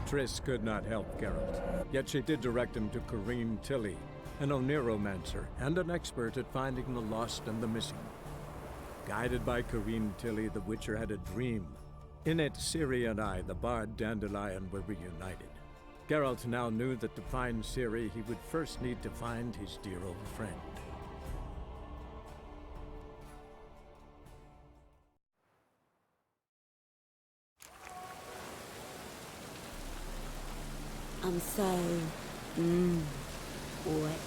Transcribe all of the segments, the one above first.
Triss could not help Geralt, yet she did direct him to Corrine Tilly, an Oniromancer and an expert at finding the lost and the missing. Guided by Corrine Tilly, the Witcher had a dream. In it, Ciri and I, the bard Dandelion, were reunited. Geralt now knew that to find Ciri, he would first need to find his dear old friend. I'm so... wet.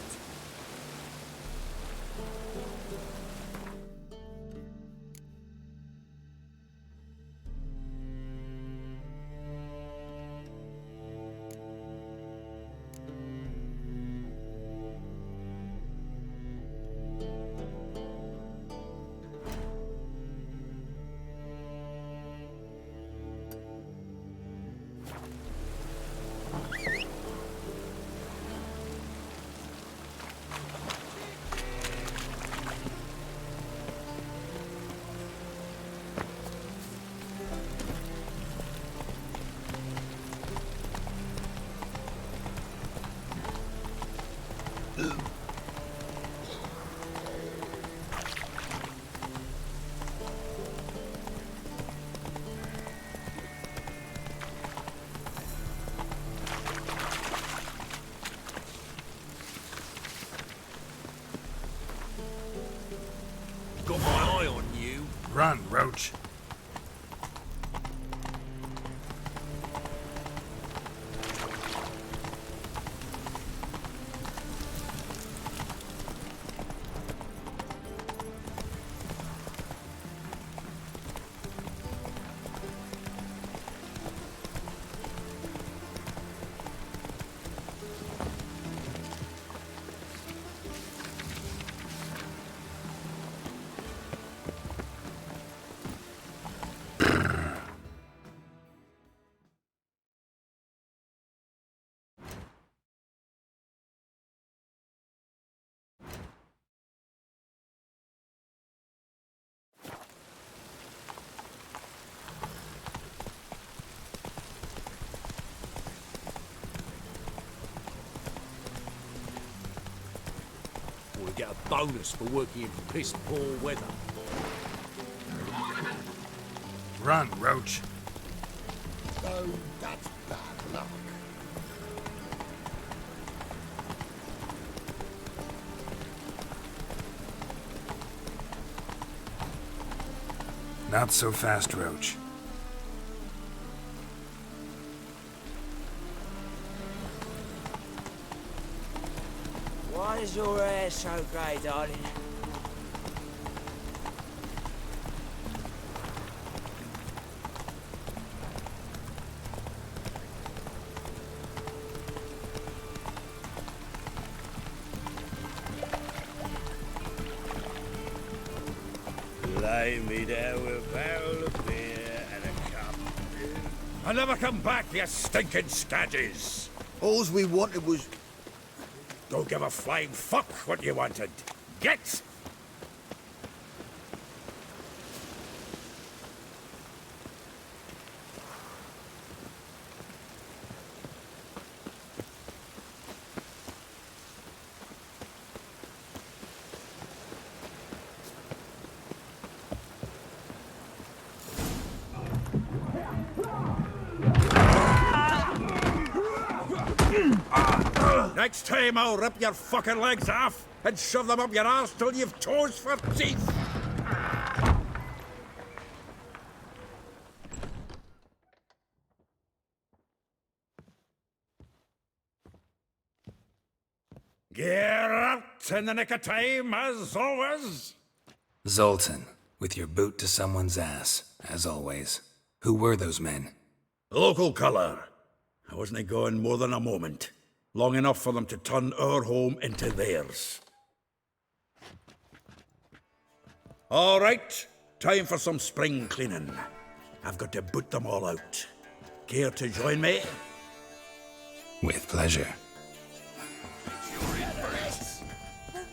Got my eye on you. Run, Roach. We get a bonus for working in piss-poor weather. Run, Roach. Oh, that's bad luck. Not so fast, Roach. Why is your hair so grey, darling? Lay me down with a barrel of beer and a cup. I'll never come back, you stinking scadges! All we wanted was... Don't give a flying fuck what you wanted. Get! Next time I'll rip your fucking legs off and shove them up your arse till you've toes for teeth! Geralt, in the nick of time, as always. Zoltan, with your boot to someone's ass, as always. Who were those men? Local colour. I wasn't going more than a moment. Long enough for them to turn our home into theirs. All right, time for some spring cleaning. I've got to boot them all out. Care to join me? With pleasure.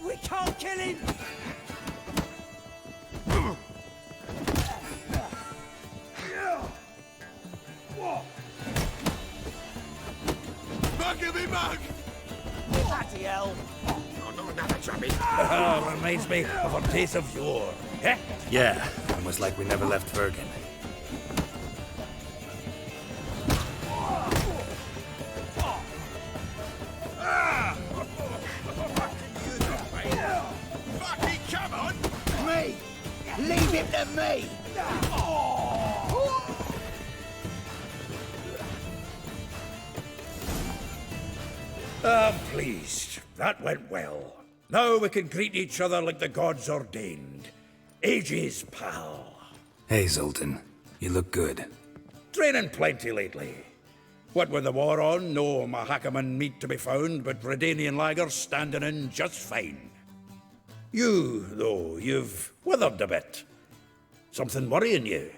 We can't kill him! of me mug! Bloody hell! Oh, not another chubby. Reminds me of our days of yore. Eh? Yeah, almost like we never left Bergen. Fucking come on! Me! Leave him to me! I'm pleased. That went well. Now we can greet each other like the gods ordained. Ages, pal. Hey, Zoltan. You look good. Training plenty lately. What with the war on, no Mahakaman meat to be found, but Redanian lagers standing in just fine. You, though, you've withered a bit. Something worrying you?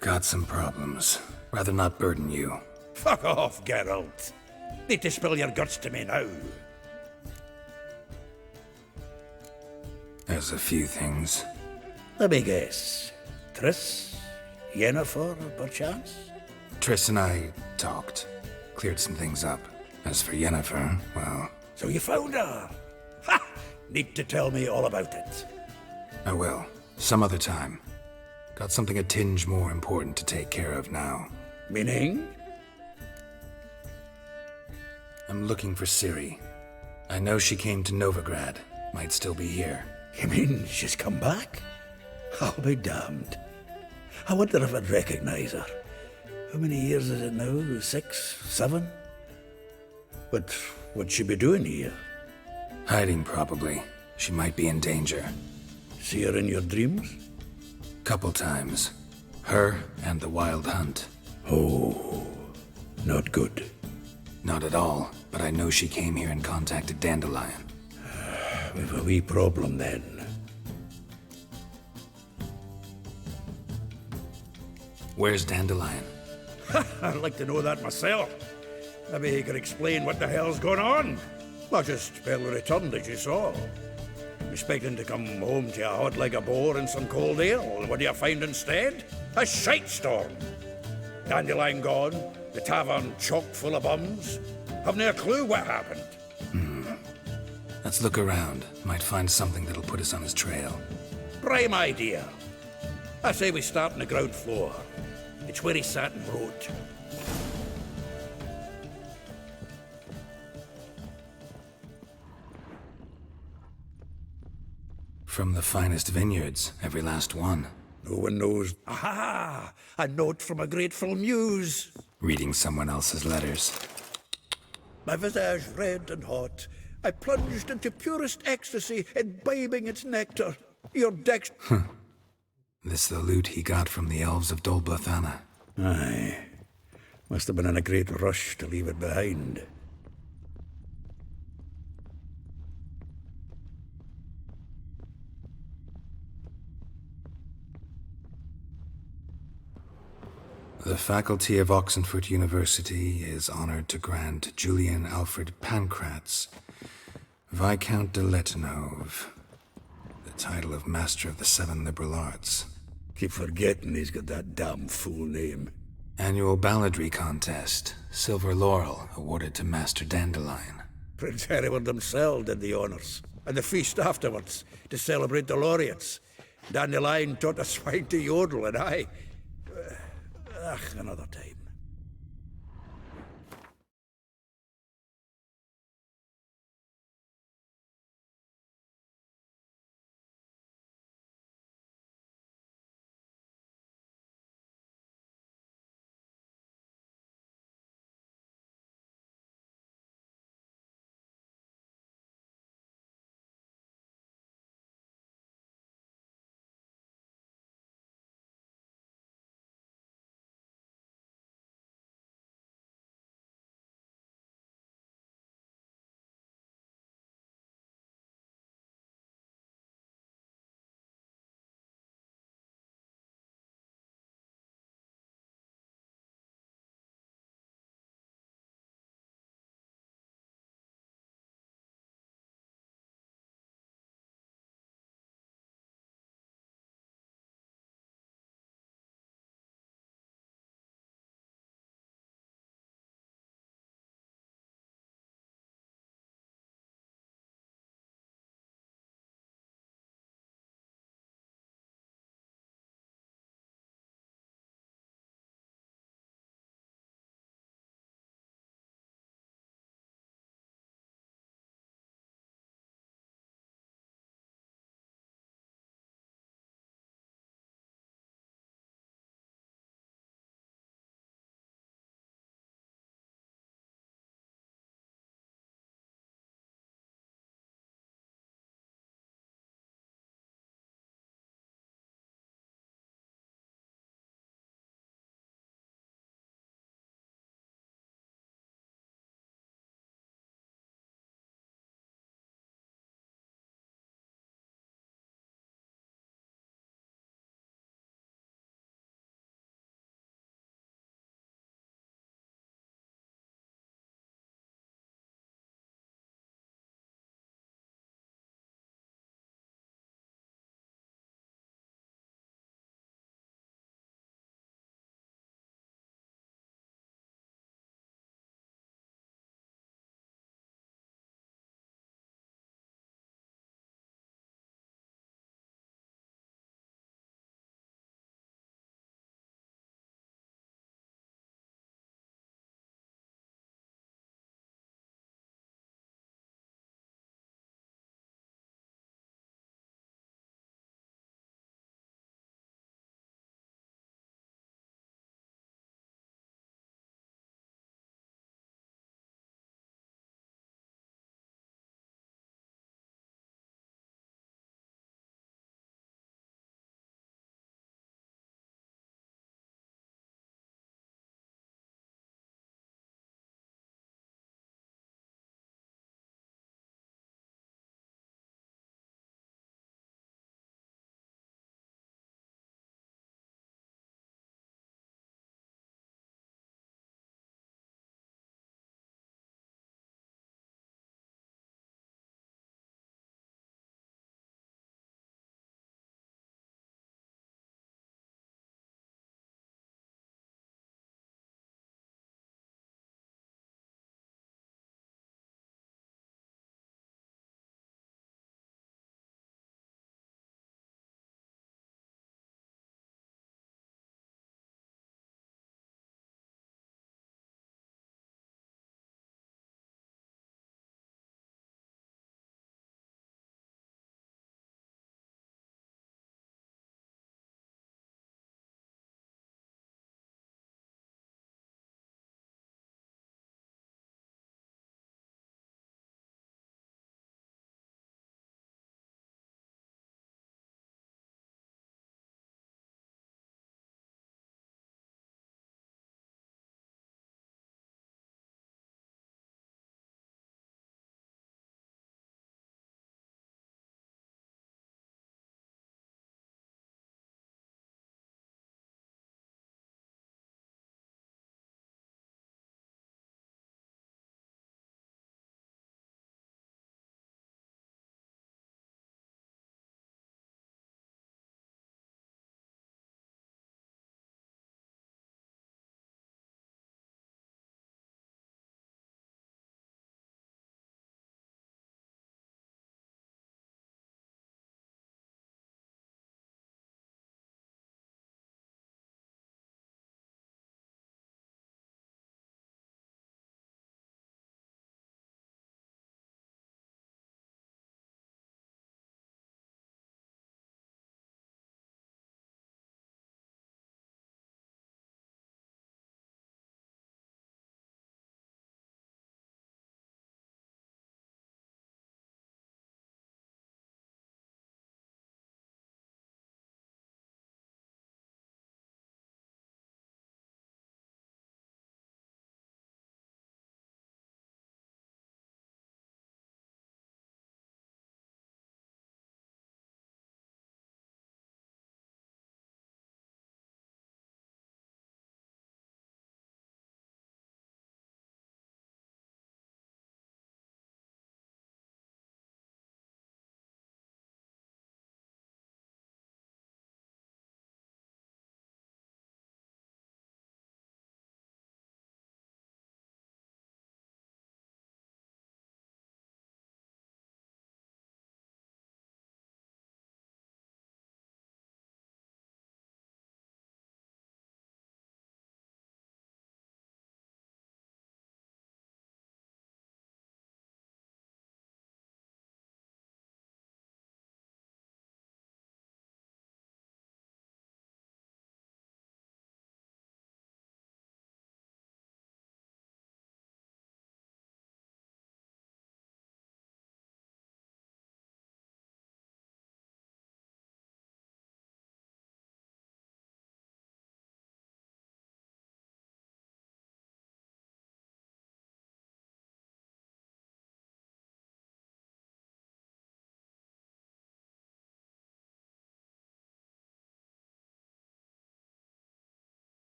Got some problems. Rather not burden you. Fuck off, Geralt. Need to spill your guts to me now. There's a few things. Let me guess. Triss? Yennefer, perchance? Triss and I talked. Cleared some things up. As for Yennefer, well, So you found her? Ha! Need to tell me all about it. I will. Some other time. Got something a tinge more important to take care of now. Meaning? I'm looking for Ciri. I know she came to Novigrad. Might still be here. You mean she's come back? I'll be damned. I wonder if I'd recognize her. How many years is it now? 6? 7? But what'd she be doing here? Hiding, probably. She might be in danger. See her in your dreams? Couple times. Her and the Wild Hunt. Oh, not good. Not at all, but I know she came here and contacted Dandelion. We've a wee problem then. Where's Dandelion? I'd like to know that myself. Maybe he could explain what the hell's going on. Not just barely returned, as you saw. Expecting to come home to a hot like a boar and some cold ale, and what do you find instead? A shite storm. Dandelion gone, the tavern chock full of bums. Have no clue what happened. Let's look around. Might find something that'll put us on his trail. Prime idea. I say we start on the ground floor. It's where he sat and wrote. From the finest vineyards, every last one. No one knows. Aha! A note from a grateful muse. Reading someone else's letters. My visage red and hot, I plunged into purest ecstasy, imbibing its nectar. Your dex... This the loot he got from the elves of Dol Blathanna. Aye. Must have been in a great rush to leave it behind. The faculty of Oxenford University is honored to grant Julian Alfred Pancratz, Viscount de Letonov, the title of Master of the Seven Liberal Arts. Keep forgetting he's got that damn fool name. Annual balladry contest, Silver Laurel awarded to Master Dandelion. Prince Hereward himself did the honours, and the feast afterwards, to celebrate the laureates. Dandelion taught a swine to yodel, and I... another time.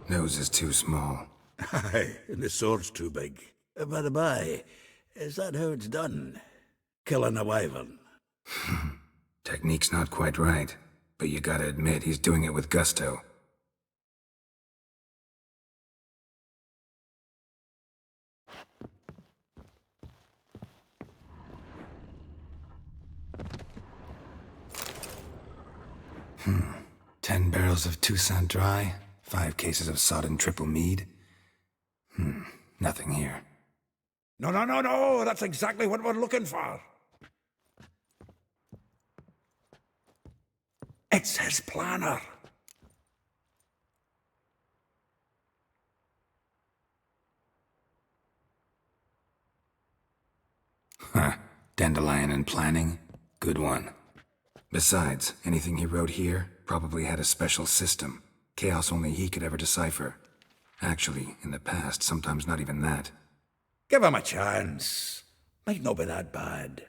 Nose is too small. Aye, and the sword's too big. By the by, is that how it's done? Killing a wyvern? Technique's not quite right, but you gotta admit he's doing it with gusto. Hmm. 10 barrels of Toussaint Dry, 5 cases of sodden triple mead. Nothing here. No, that's exactly what we're looking for. It's his planner. Huh. Dandelion and planning? Good one. Besides, anything he wrote here probably had a special system. Chaos only he could ever decipher. Actually, in the past, sometimes not even that. Give him a chance. Might not be that bad.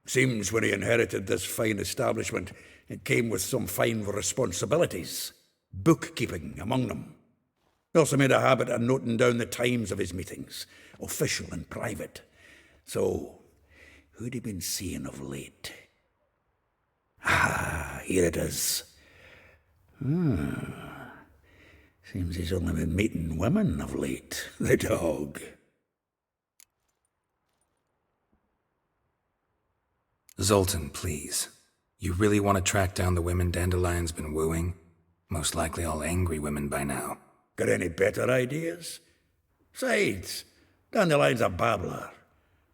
Seems when he inherited this fine establishment, it came with some fine responsibilities. Bookkeeping among them. He also made a habit of noting down the times of his meetings, official and private. So, who'd he been seeing of late? Ah, here it is. Seems he's only been meeting women of late, the dog. Zoltan, please. You really want to track down the women Dandelion's been wooing? Most likely all angry women by now. Got any better ideas? Besides, Dandelion's a babbler.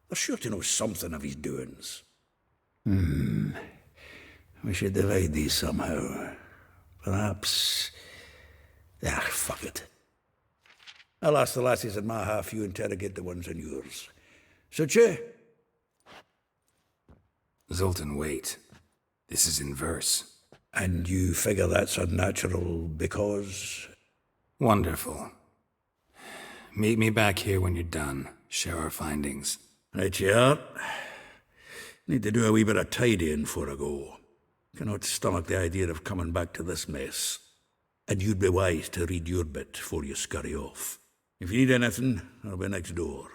They're sure to know something of his doings. We should divide these somehow. Perhaps... fuck it. I'll ask the lassies in my half, you interrogate the ones in yours. Suit you? Zoltan, wait. This is in verse. And you figure that's unnatural because... Wonderful. Meet me back here when you're done. Share our findings. Right you are. Need to do a wee bit of tidying before I go. Cannot stomach the idea of coming back to this mess. And you'd be wise to read your bit before you scurry off. If you need anything, I'll be next door.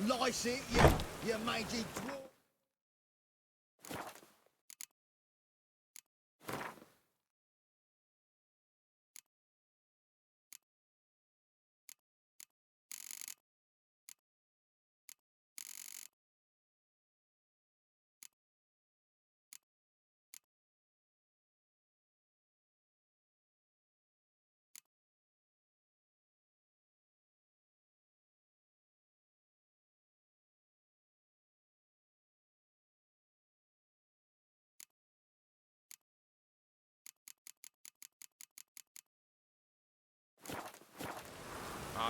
Lice it, you mangy dwarf.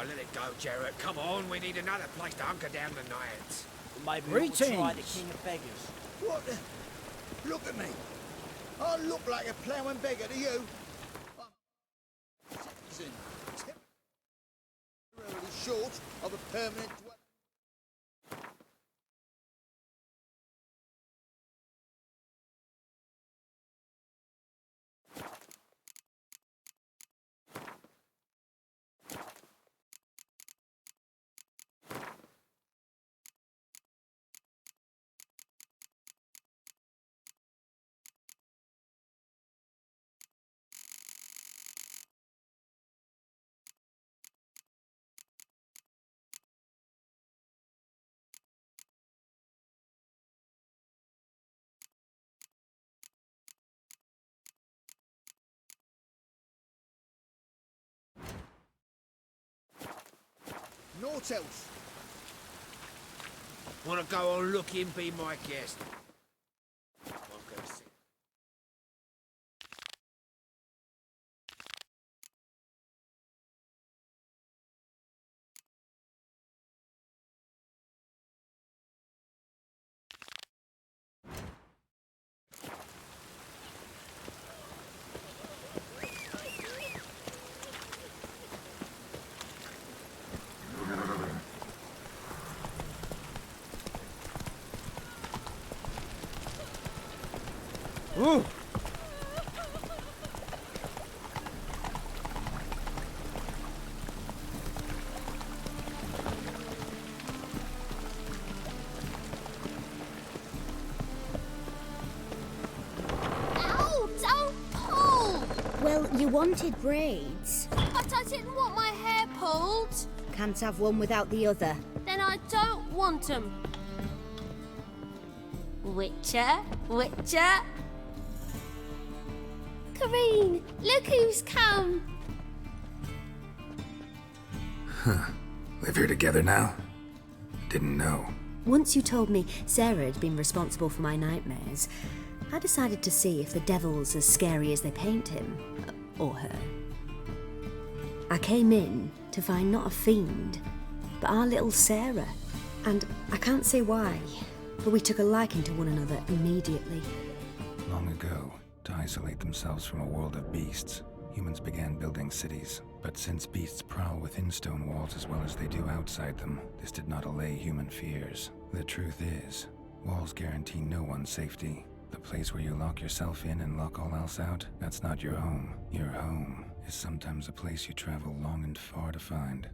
let it go, Jarrett. Come on, we need another place to hunker down the night. Maybe we ought to try the Greetings. King of Beggars. What the? Look at me. I look like a ploughing beggar to you. I'm citizen. Temporarily short of a permanent dwelling. Naught else. Wanna go on looking, be my guest. I'm gonna sit. Ooh. Ow! Don't pull! Well, you wanted braids. But I didn't want my hair pulled. Can't have one without the other. Then I don't want 'em. Witcher? Witcher? Kareen, look who's come. Live here together now? Didn't know. Once you told me Sarah had been responsible for my nightmares, I decided to see if the devil's as scary as they paint him. Or her. I came in to find not a fiend, but our little Sarah. And I can't say why, but we took a liking to one another immediately. Long ago, to isolate themselves from a world of beasts, humans began building cities. But since beasts prowl within stone walls as well as they do outside them, this did not allay human fears. The truth is, walls guarantee no one's safety. The place where you lock yourself in and lock all else out, that's not your home. Your home is sometimes a place you travel long and far to find.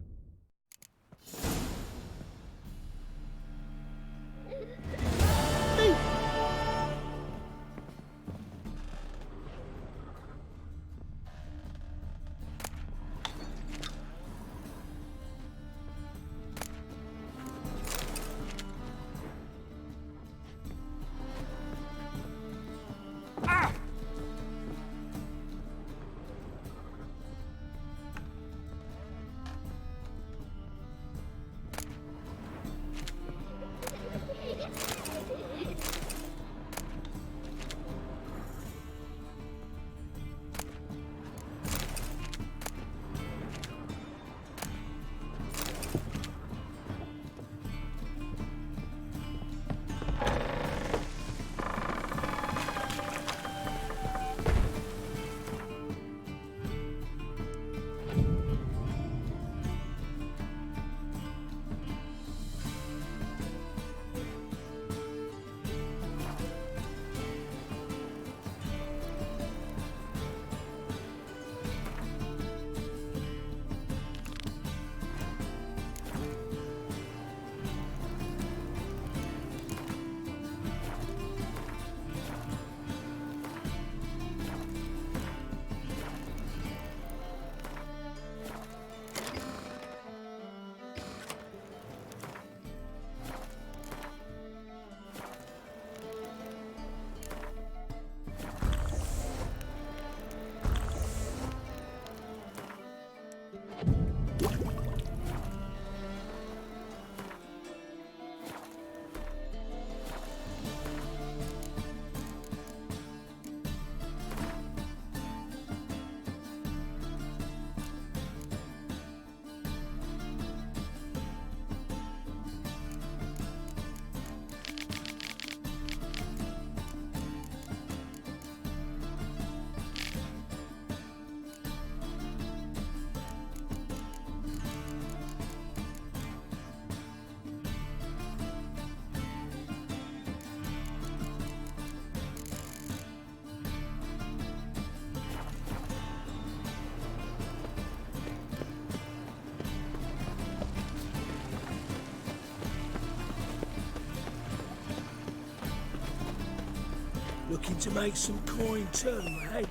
Looking to make some coin too, eh?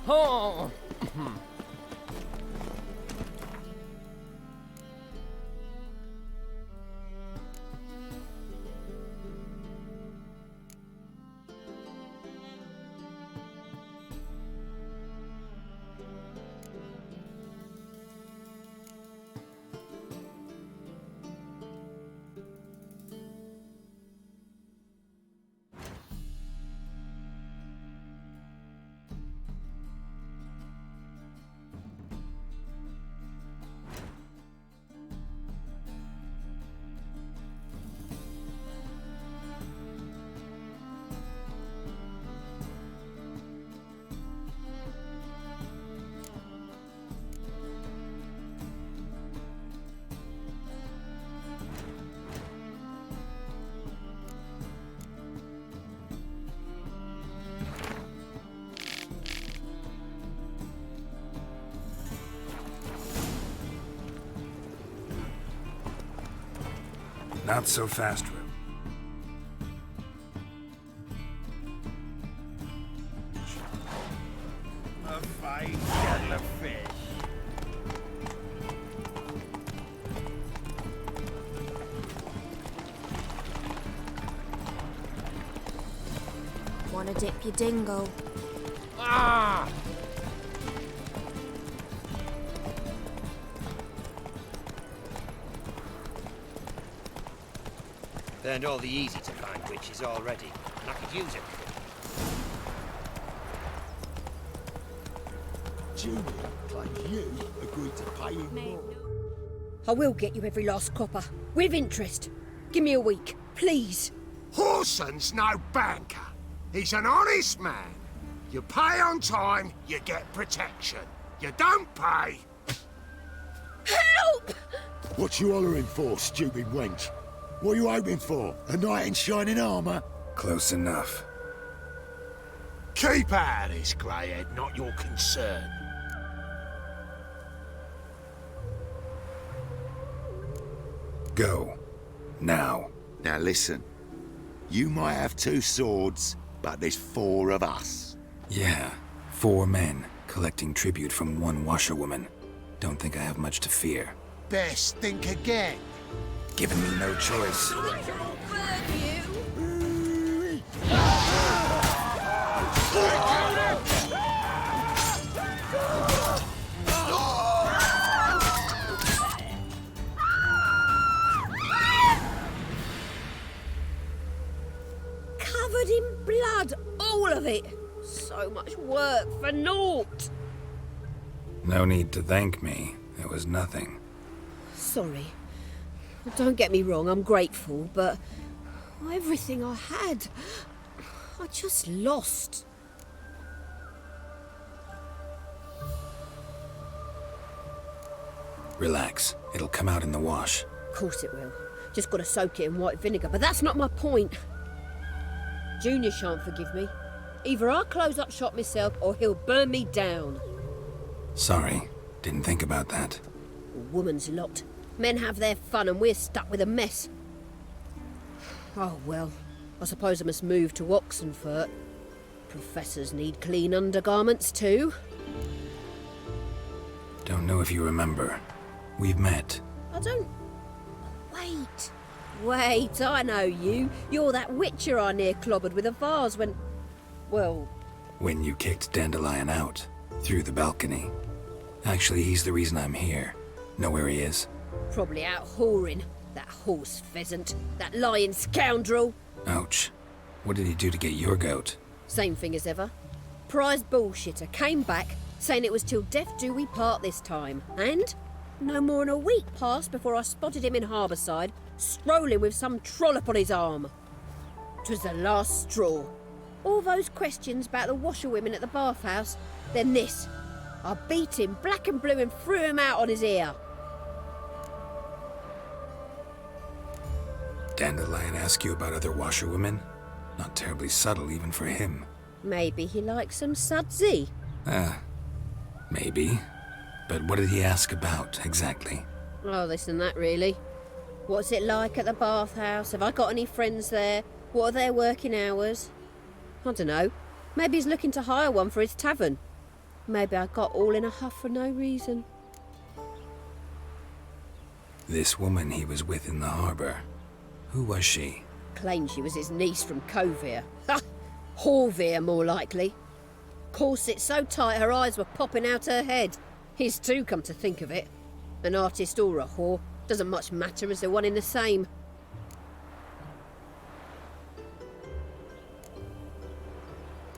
Oh! Not so fast, Will. A fine kettle of fish. Wanna dip your dingle? Ah! Burned all the easy to find witches already, and I could use it. Julian claims you agreed to pay him more. I will get you every last copper, with interest. Give me a week, please. Horson's no banker. He's an honest man. You pay on time, you get protection. You don't pay. Help! What you hollering for, stupid wench? What are you hoping for? A knight in shining armour? Close enough. Keep out of this, greyhead, not your concern. Go. Now. Now listen. You might have 2 swords, but there's 4 of us. Yeah. 4 men, collecting tribute from 1 washerwoman. Don't think I have much to fear. Best think again. Given me no choice. Covered in blood, all of it. So much work for naught. No need to thank me. It was nothing. Sorry. Don't get me wrong, I'm grateful, but everything I had, I just lost. Relax. It'll come out in the wash. Of course it will. Just gotta soak it in white vinegar, but that's not my point. Junior shan't forgive me. Either I'll close up shop myself or he'll burn me down. Sorry. Didn't think about that. A woman's lot. Men have their fun and we're stuck with a mess. Oh well, I suppose I must move to Oxenfurt. Professors need clean undergarments too. Don't know if you remember. We've met. I don't... Wait, I know you. You're that witcher I near clobbered with a vase when... Well... When you kicked Dandelion out. Through the balcony. Actually, he's the reason I'm here. Know where he is? Probably out whoring. That horse pheasant. That lying scoundrel. Ouch. What did he do to get your goat? Same thing as ever. Prize bullshitter came back, saying it was till death do we part this time. And no more than a week passed before I spotted him in Harbourside, strolling with some trollop on his arm. 'Twas the last straw. All those questions about the washerwomen at the bathhouse, then this. I beat him black and blue and threw him out on his ear. Dandelion ask you about other washerwomen? Not terribly subtle even for him. Maybe he likes some sudsy. Maybe. But what did he ask about, exactly? Oh, this and that, really. What's it like at the bathhouse? Have I got any friends there? What are their working hours? I don't know. Maybe he's looking to hire one for his tavern. Maybe I got all in a huff for no reason. This woman he was with in the harbour. Who was she? Claimed she was his niece from Covere. Ha! Horvere, more likely. Corset so tight her eyes were popping out her head. His too, come to think of it. An artist or a whore. Doesn't much matter as they're one in the same.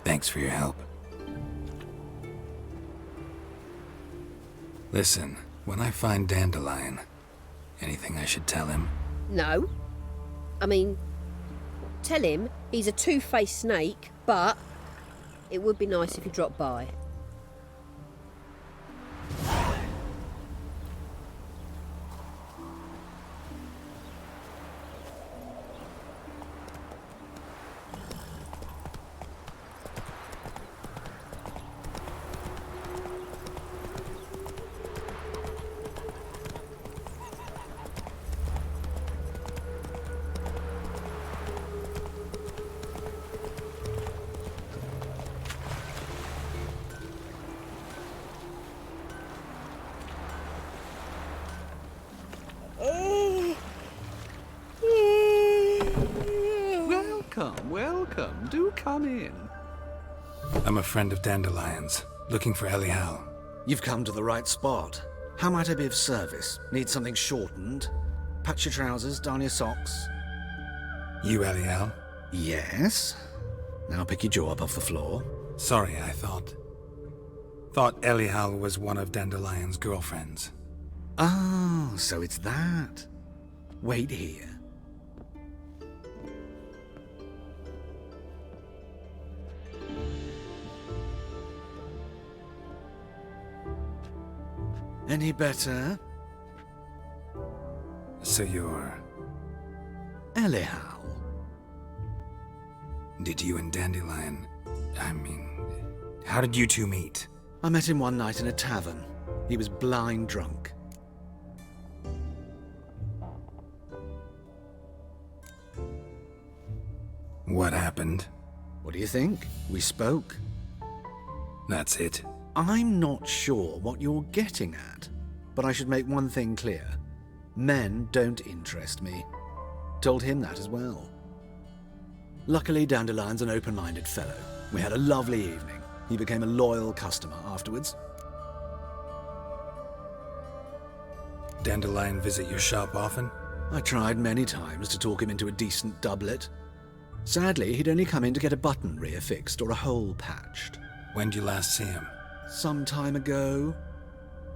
Thanks for your help. Listen, when I find Dandelion, anything I should tell him? No. I mean, tell him he's a two-faced snake, but it would be nice if he dropped by. Welcome. Do come in. I'm a friend of Dandelion's, looking for Elial. You've come to the right spot. How might I be of service? Need something shortened? Patch your trousers, darn your socks. You Elial? Yes. Now pick your jaw up off the floor. Sorry, I thought Elial was one of Dandelion's girlfriends. Oh, so it's that. Wait here. Any better? So you're... Elial. Did you and Dandelion... how did you two meet? I met him one night in a tavern. He was blind drunk. What happened? What do you think? We spoke. That's it. I'm not sure what you're getting at, but I should make one thing clear. Men don't interest me. Told him that as well. Luckily, Dandelion's an open-minded fellow. We had a lovely evening. He became a loyal customer afterwards. Dandelion visit your shop often? I tried many times to talk him into a decent doublet. Sadly, he'd only come in to get a button reaffixed or a hole patched. When did you last see him? Some time ago.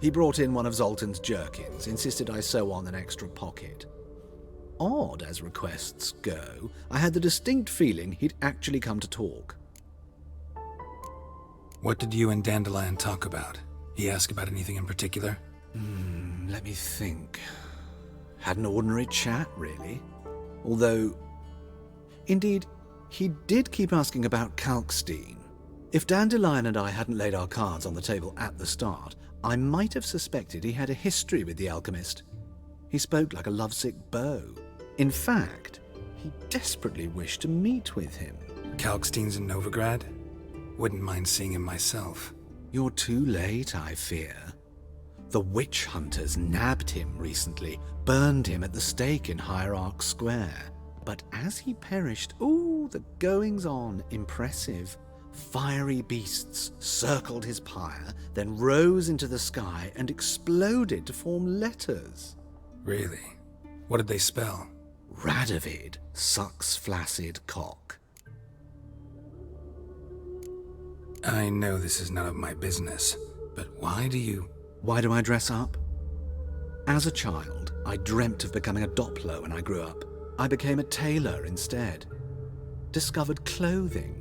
He brought in one of Zoltan's jerkins, insisted I sew on an extra pocket. Odd as requests go, I had the distinct feeling he'd actually come to talk. What did you and Dandelion talk about? He asked about anything in particular? Let me think. Had an ordinary chat, really. Although, indeed, he did keep asking about Kalkstein. If Dandelion and I hadn't laid our cards on the table at the start, I might have suspected he had a history with the alchemist. He spoke like a lovesick beau. In fact, he desperately wished to meet with him. Kalkstein's in Novigrad? Wouldn't mind seeing him myself. You're too late, I fear. The witch hunters nabbed him recently, burned him at the stake in Hierarch Square. But as he perished, the goings-on impressive. Fiery beasts circled his pyre, then rose into the sky and exploded to form letters. Really? What did they spell? Radovid sucks flaccid cock. I know this is none of my business, but why do I dress up? As a child, I dreamt of becoming a Doppler when I grew up. I became a tailor instead. Discovered clothing.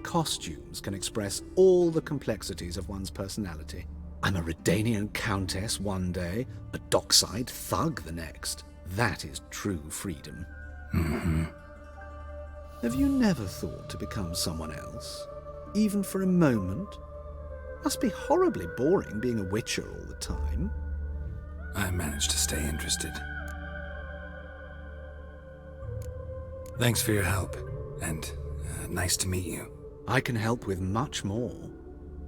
Costumes can express all the complexities of one's personality. I'm a Redanian countess one day, a dockside thug the next. That is true freedom. Mm-hmm. Have you never thought to become someone else? Even for a moment? Must be horribly boring being a witcher all the time. I managed to stay interested. Thanks for your help, and nice to meet you. I can help with much more.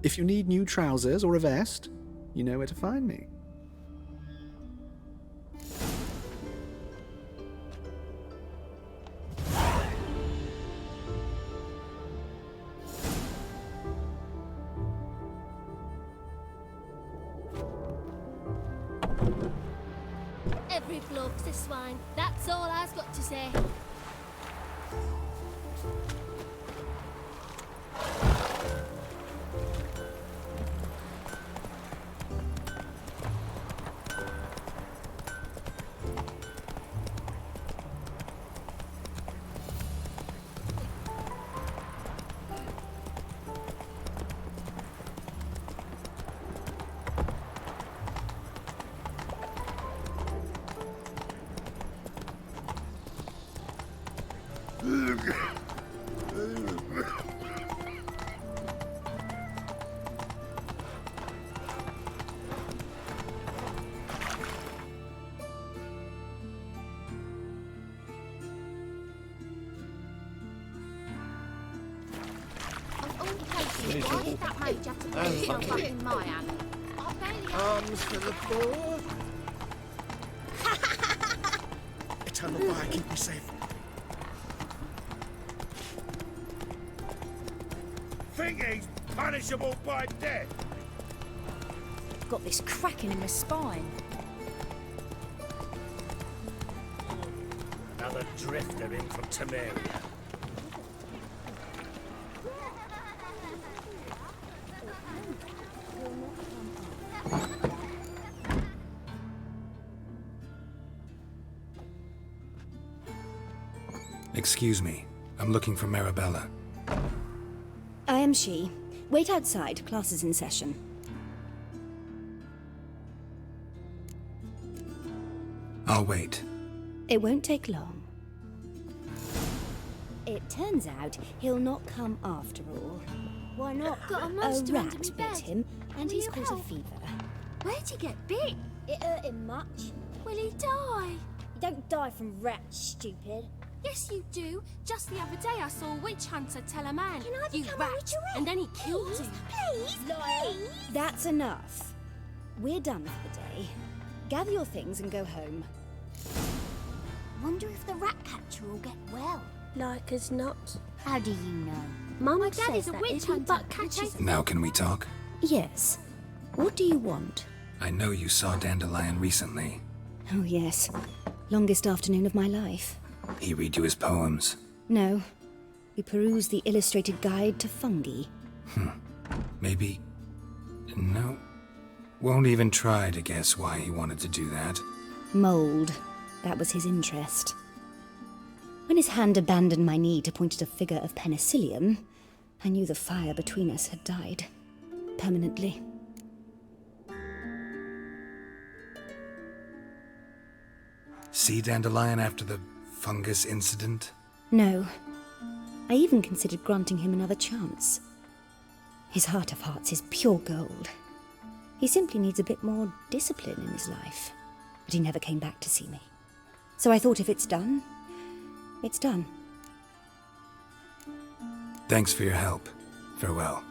If you need new trousers or a vest, you know where to find me. Every bloke's a swine. That's all I've got to say. Why did that mage have to put himself back in my hand? I barely Arms for the poor. Eternal fire, keep me safe. Think he's punishable by death? got this cracking in my spine. Another drifter in from Temeria. Excuse me. I'm looking for Marabella. I am she. Wait outside. Class is in session. I'll wait. It won't take long. It turns out he'll not come after all. Why not? Got a A monster under rat me bit bed. him, and Will he's you caught a help? fever. Where'd he get bit? It hurt him much. Will he die? You don't die from rats, stupid. Yes, you do. Just the other day I saw a witch hunter tell a man, Can I you become a rat, witcherette? and then he killed him. Please, please. That's enough. We're done for the day. Gather your things and go home. Wonder if the rat catcher will get well. Like as not. How do you know? Mum My dad says is a that witch if he hunter, but which catches is Now can we talk? Yes. What do you want? I know you saw Dandelion recently. Oh, yes. Longest afternoon of my life. He read you his poems. No. We perused the illustrated guide to fungi. Maybe... No. Won't even try to guess why he wanted to do that. Mold. That was his interest. When his hand abandoned my knee to point at a figure of penicillium, I knew the fire between us had died. Permanently. See Dandelion after the fungus incident? No. I even considered granting him another chance. His heart of hearts is pure gold. He simply needs a bit more discipline in his life. But he never came back to see me. So I thought if it's done, it's done. Thanks for your help. Farewell.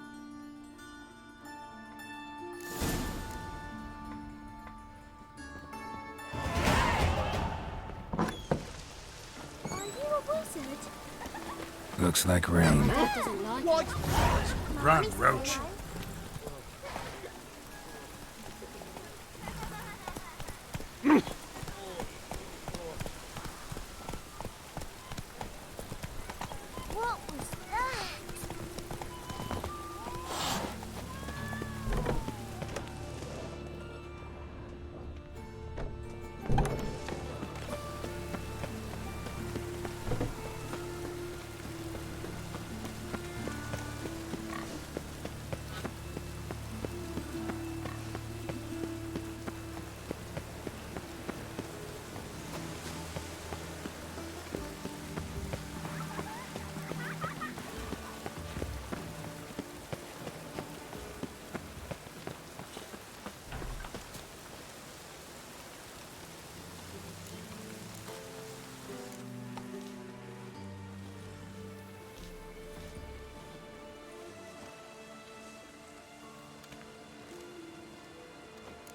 Are you a wizard? Looks like rain. Dad doesn't like What? it. Run, Roach. What was that?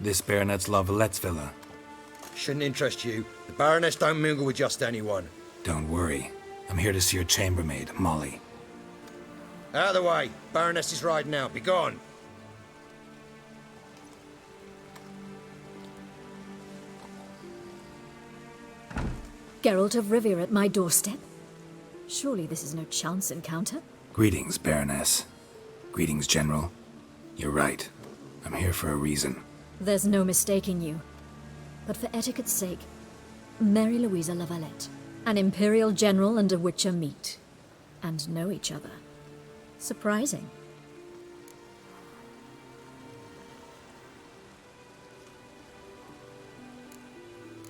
This Baronet's La Vallette's villa. Shouldn't interest you. The Baroness don't mingle with just anyone. Don't worry. I'm here to see your chambermaid, Molly. Out of the way. Baroness is riding out. Be gone. Geralt of Rivia at my doorstep? Surely this is no chance encounter? Greetings, Baroness. Greetings, General. You're right. I'm here for a reason. There's no mistaking you. But for etiquette's sake, Mary Louisa La Valette, an Imperial General and a Witcher meet. And know each other. Surprising.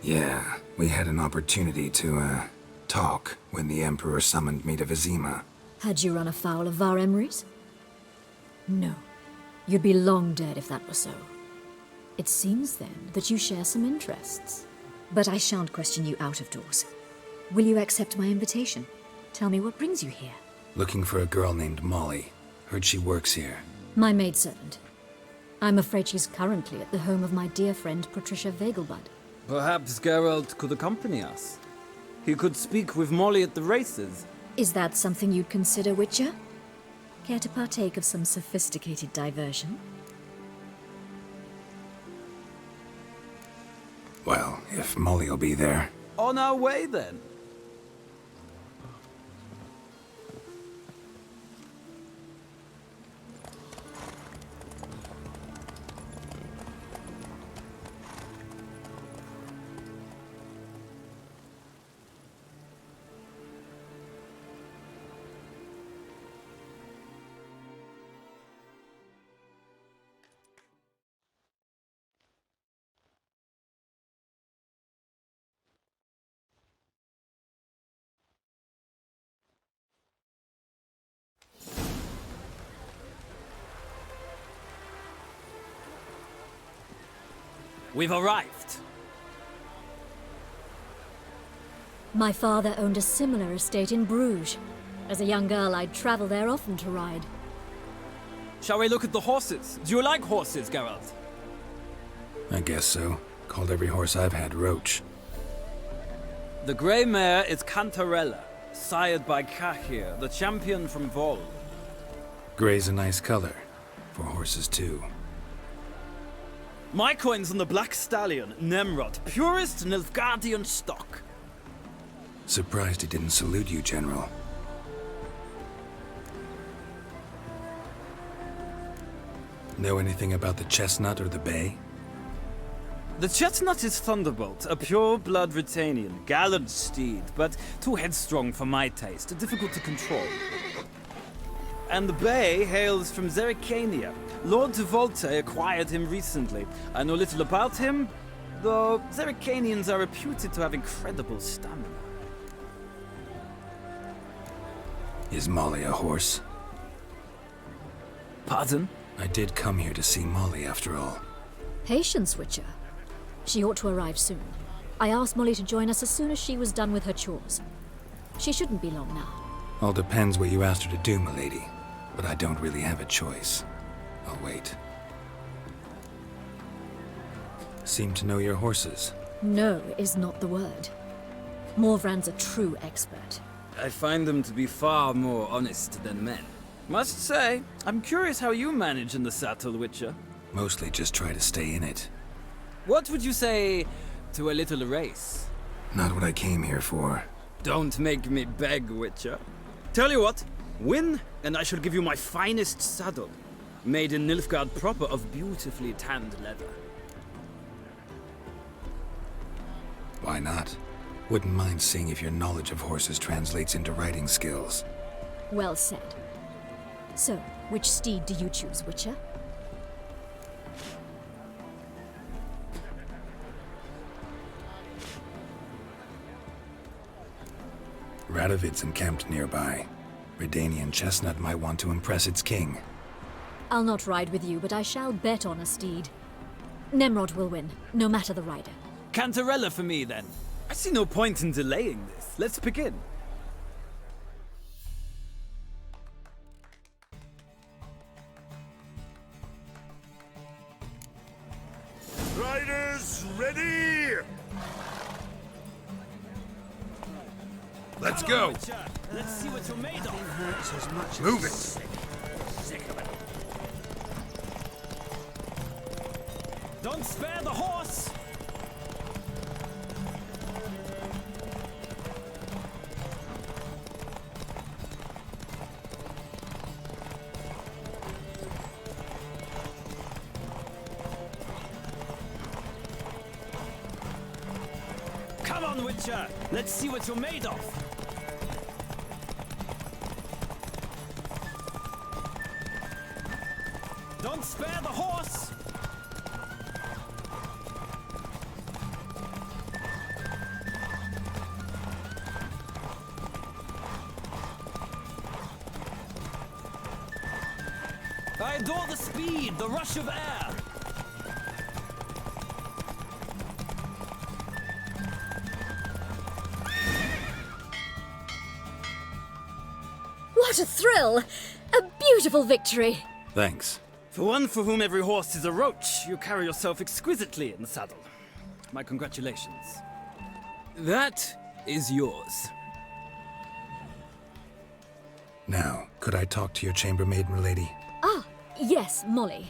Yeah, we had an opportunity to, talk when the Emperor summoned me to Vizima. Had you run afoul of Var Emrys? No. You'd be long dead if that were so. It seems, then, that you share some interests. But I shan't question you out of doors. Will you accept my invitation? Tell me what brings you here. Looking for a girl named Molly. Heard she works here. My maidservant. I'm afraid she's currently at the home of my dear friend Patricia Vegelbud. Perhaps Geralt could accompany us. He could speak with Molly at the races. Is that something you'd consider, Witcher? Care to partake of some sophisticated diversion? Well, if Molly'll be there. On our way, then. We've arrived. My father owned a similar estate in Bruges. As a young girl, I'd travel there often to ride. Shall we look at the horses? Do you like horses, Geralt? I guess so. Called every horse I've had Roach. The grey mare is Cantarella, sired by Cahir, the champion from Vol. Grey's a nice color. For horses, too. My coin's on the Black Stallion, Nemrod, purest Nilfgaardian stock. Surprised he didn't salute you, General. Know anything about the Chestnut or the Bay? The Chestnut is Thunderbolt, a pure-blood Britannian, gallant steed, but too headstrong for my taste, difficult to control. And the Bay hails from Zerrikania. Lord de Volte acquired him recently. I know little about him, though Zerrikanians are reputed to have incredible stamina. Is Molly a horse? Pardon? I did come here to see Molly, after all. Patience, Witcher. She ought to arrive soon. I asked Molly to join us as soon as she was done with her chores. She shouldn't be long now. All depends what you asked her to do, milady. But I don't really have a choice. I'll wait. Seem to know your horses. No is not the word. Morvran's a true expert. I find them to be far more honest than men. Must say, I'm curious how you manage in the saddle, Witcher. Mostly just try to stay in it. What would you say to a little race? Not what I came here for. Don't make me beg, Witcher. Tell you what, win, and I shall give you my finest saddle. Made in Nilfgaard proper of beautifully tanned leather. Why not? Wouldn't mind seeing if your knowledge of horses translates into riding skills. Well said. So, which steed do you choose, Witcher? Radovid's encamped nearby. Redanian Chestnut might want to impress its king. I'll not ride with you, but I shall bet on a steed. Nemrod will win, no matter the rider. Cantarella for me, then. I see no point in delaying this. Let's begin. Let's go. Let's see what you're made of. Hurts as much Move as it. sick of it. Don't spare the horse. Come on, Witcher! Let's see what you're made of! Don't spare the horse! I adore the speed, the rush of air! What a thrill! A beautiful victory! Thanks. For one for whom every horse is a roach, you carry yourself exquisitely in the saddle. My congratulations. That is yours. Now, could I talk to your chambermaid, milady? Ah, yes, Molly.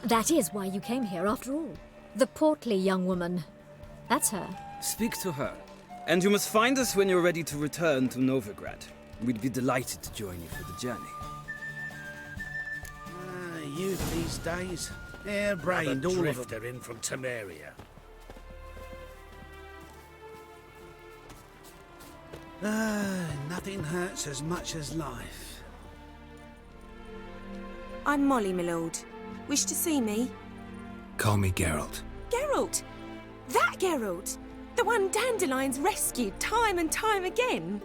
That is why you came here after all. The portly young woman. That's her. Speak to her. And you must find us when you're ready to return to Novigrad. We'd be delighted to join you for the journey. Youth these days. Hair-brained, all of them. In from Temeria. Nothing hurts as much as life. I'm Molly, my lord. Wish to see me? Call me Geralt. Geralt! That Geralt! The one Dandelion's rescued time and time again!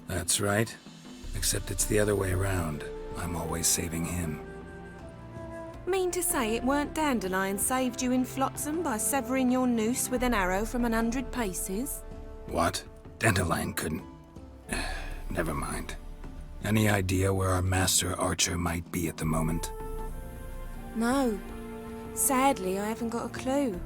That's right. Except it's the other way around. I'm always saving him. Mean to say it weren't Dandelion saved you in Flotsam by severing your noose with an arrow from 100 paces? What? Dandelion couldn't... Never mind. Any idea where our master archer might be at the moment? No. Sadly, I haven't got a clue.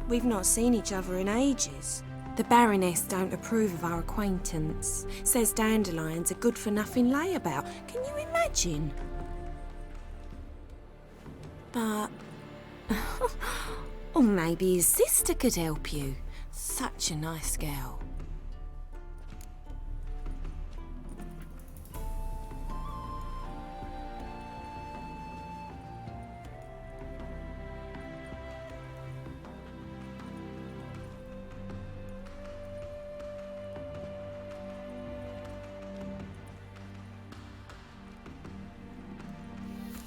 We've not seen each other in ages. The Baroness don't approve of our acquaintance. Says Dandelion's a good-for-nothing layabout. Can you imagine? But... or maybe his sister could help you. Such a nice girl.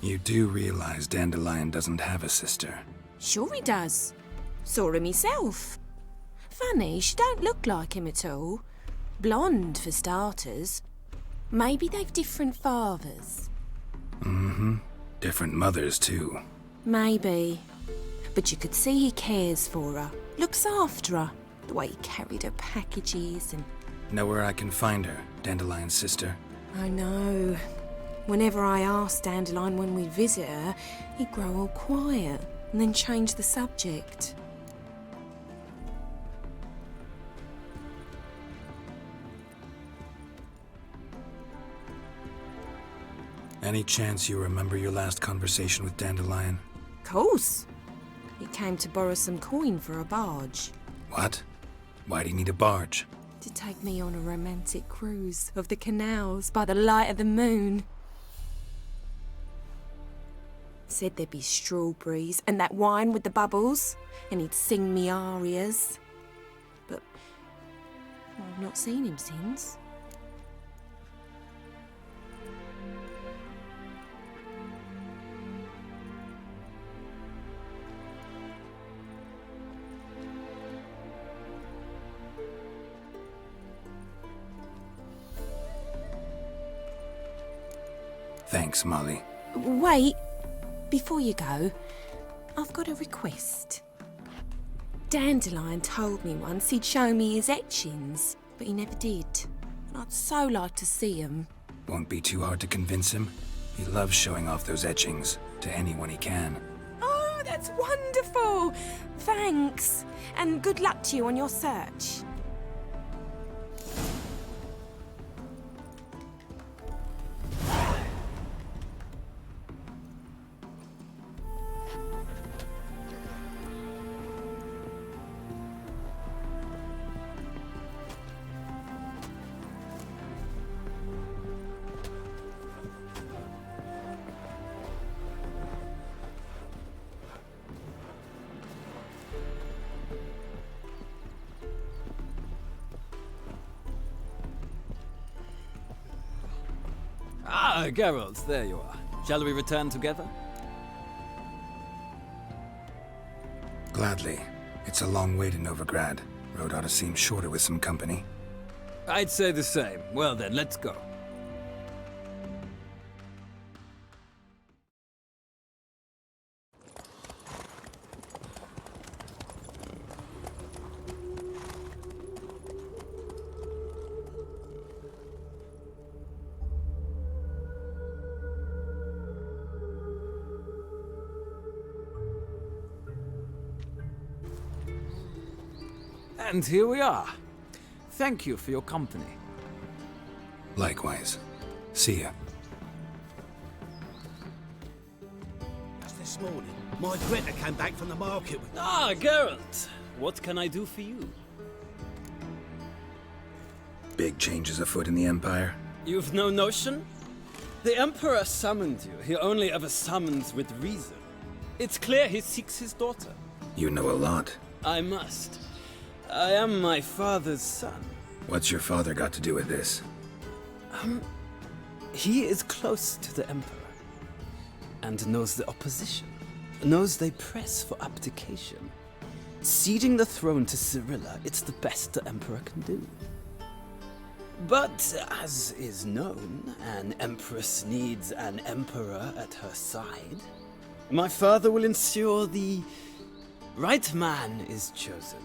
You do realize Dandelion doesn't have a sister. Sure he does. Saw him himself. Funny, she don't look like him at all. Blonde, for starters. Maybe they've different fathers. Mm-hmm. Different mothers, too. Maybe. But you could see he cares for her. Looks after her. The way he carried her packages and... Know where I can find her, Dandelion's sister? I know. Whenever I asked Dandelion when we'd visit her, he'd grow all quiet and then change the subject. Any chance you remember your last conversation with Dandelion? Course. He came to borrow some coin for a barge. What? Why'd he need a barge? To take me on a romantic cruise of the canals by the light of the moon. Said there'd be strawberries and that wine with the bubbles, and he'd sing me arias. But I've not seen him since. Thanks, Molly. Wait. Before you go, I've got a request. Dandelion told me once he'd show me his etchings, but he never did. And I'd so like to see them. Won't be too hard to convince him. He loves showing off those etchings to anyone he can. Oh, that's wonderful! Thanks. And good luck to you on your search. Ah, Geralt, there you are. Shall we return together? Gladly. It's a long way to Novigrad. Road ought to seem shorter with some company. I'd say the same. Well then, let's go. And here we are. Thank you for your company. Likewise. See ya. Just this morning, my Greta came back from the market with... Ah, Geralt! What can I do for you? Big changes afoot in the Empire. You've no notion? The Emperor summoned you. He only ever summons with reason. It's clear he seeks his daughter. You know a lot. I must. I am my father's son. What's your father got to do with this? He is close to the Emperor. And knows the opposition. Knows they press for abdication. Ceding the throne to Cyrilla, it's the best the Emperor can do. But, as is known, an Empress needs an Emperor at her side. My father will ensure the right man is chosen.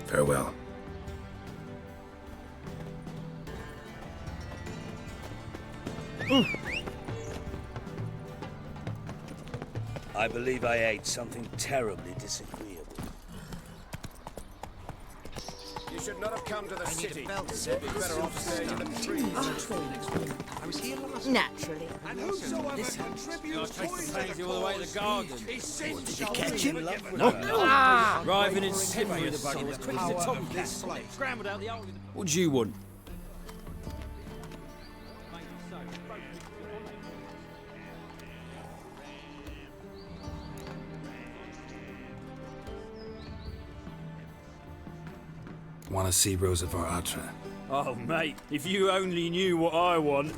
Farewell. I believe I ate something terribly disagreeable. You should not have come to the city. You'd be better off staying in the trees. I was here last Naturally. And whosoever contributes Pansy all the way to the garden. Did you catch him? Driving in slippery the buggy as quick as a tomcat. Scrambled out the old... What do you want? Want to see Rosa Atra? Oh, mate, if you only knew what I want.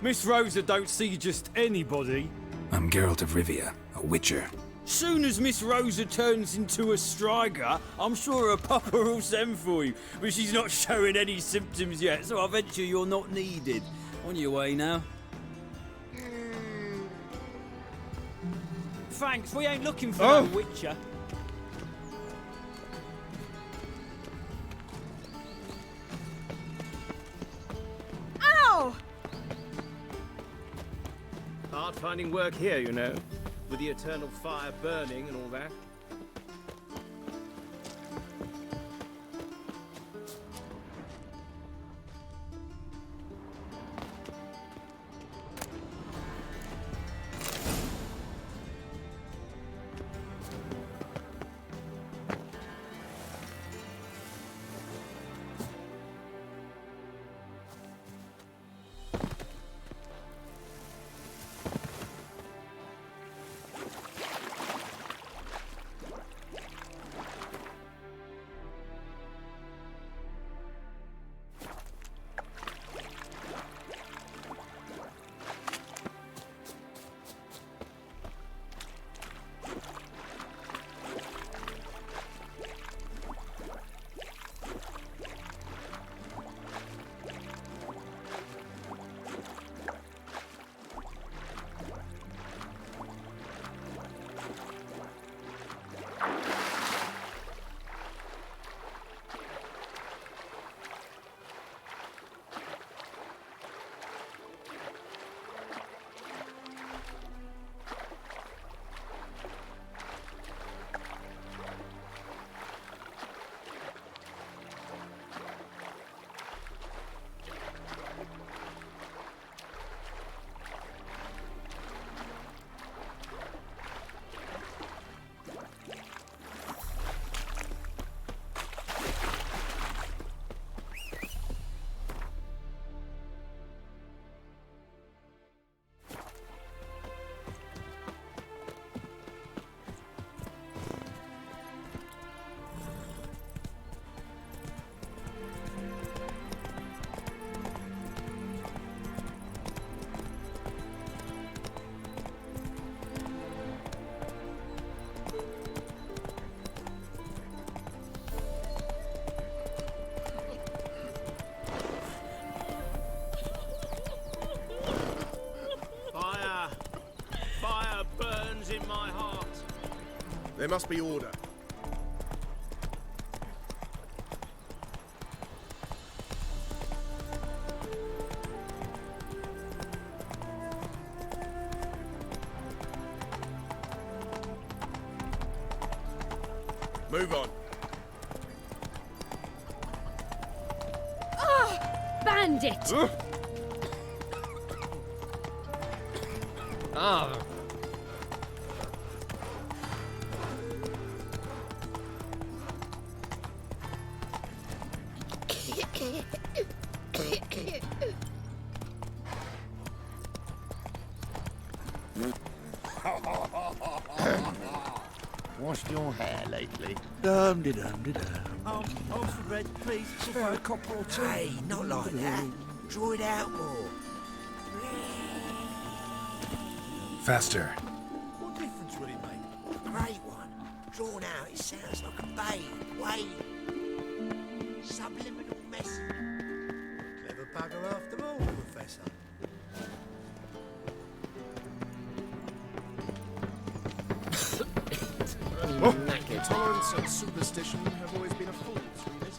Miss Rosa don't see just anybody. I'm Geralt of Rivia, a witcher. Soon as Miss Rosa turns into a striker, I'm sure her papa will send for you. But she's not showing any symptoms yet, so I venture you're not needed. On your way now. Thanks, we ain't looking for no witcher. Ow! Hard finding work here, you know, with the eternal fire burning and all that. There must be order. Move on. Ah! Bandit! Ah! Washed your hair lately? Dum-de-dum-de-dum. Alfred, please, for a couple or two. Hey, not like that. Draw it out more. Faster. What difference will it make? Great one. Drawn out, it sounds like a babe. Wait. Subliminal message. Clever bugger after all, Professor. Tolerance and superstition have always been a fault, Sweetness.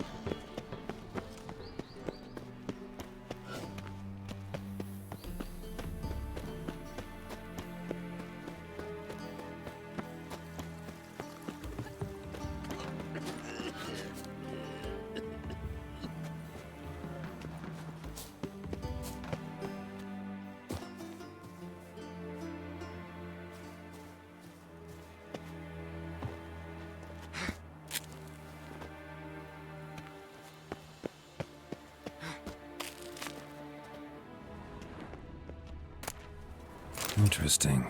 Interesting.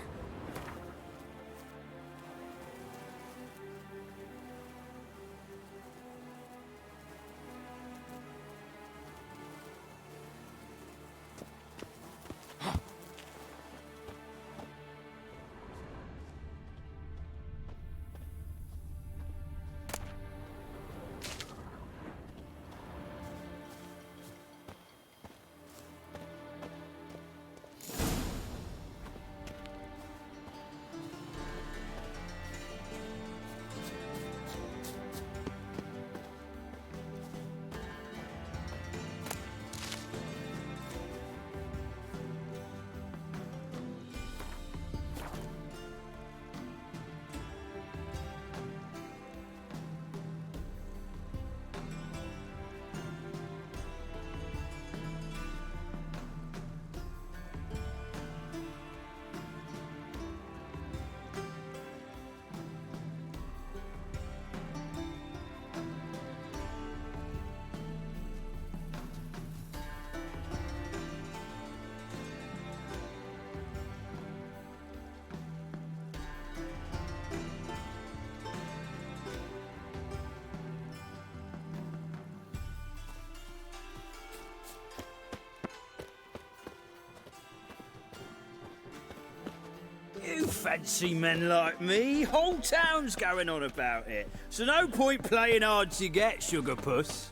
You fancy men like me? Whole town's going on about it. So no point playing hard to get, sugar puss.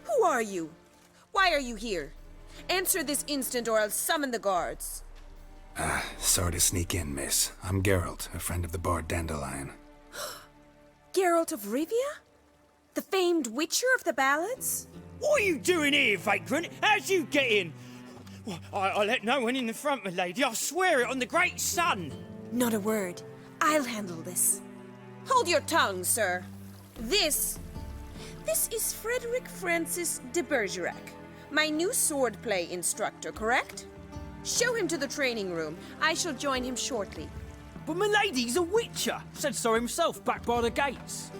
Who are you? Why are you here? Answer this instant or I'll summon the guards. Sorry to sneak in, miss. I'm Geralt, a friend of the bard Dandelion. Geralt of Rivia? The famed witcher of the ballads? What are you doing here, vagrant? How'd you get in? Well, I let no one in the front, my lady. I swear it on the great sun. Not a word. I'll handle this. Hold your tongue, sir. This is Frederick Francis de Bergerac, my new swordplay instructor, correct? Show him to the training room. I shall join him shortly. But my lady's a witcher. Said so himself back by the gates.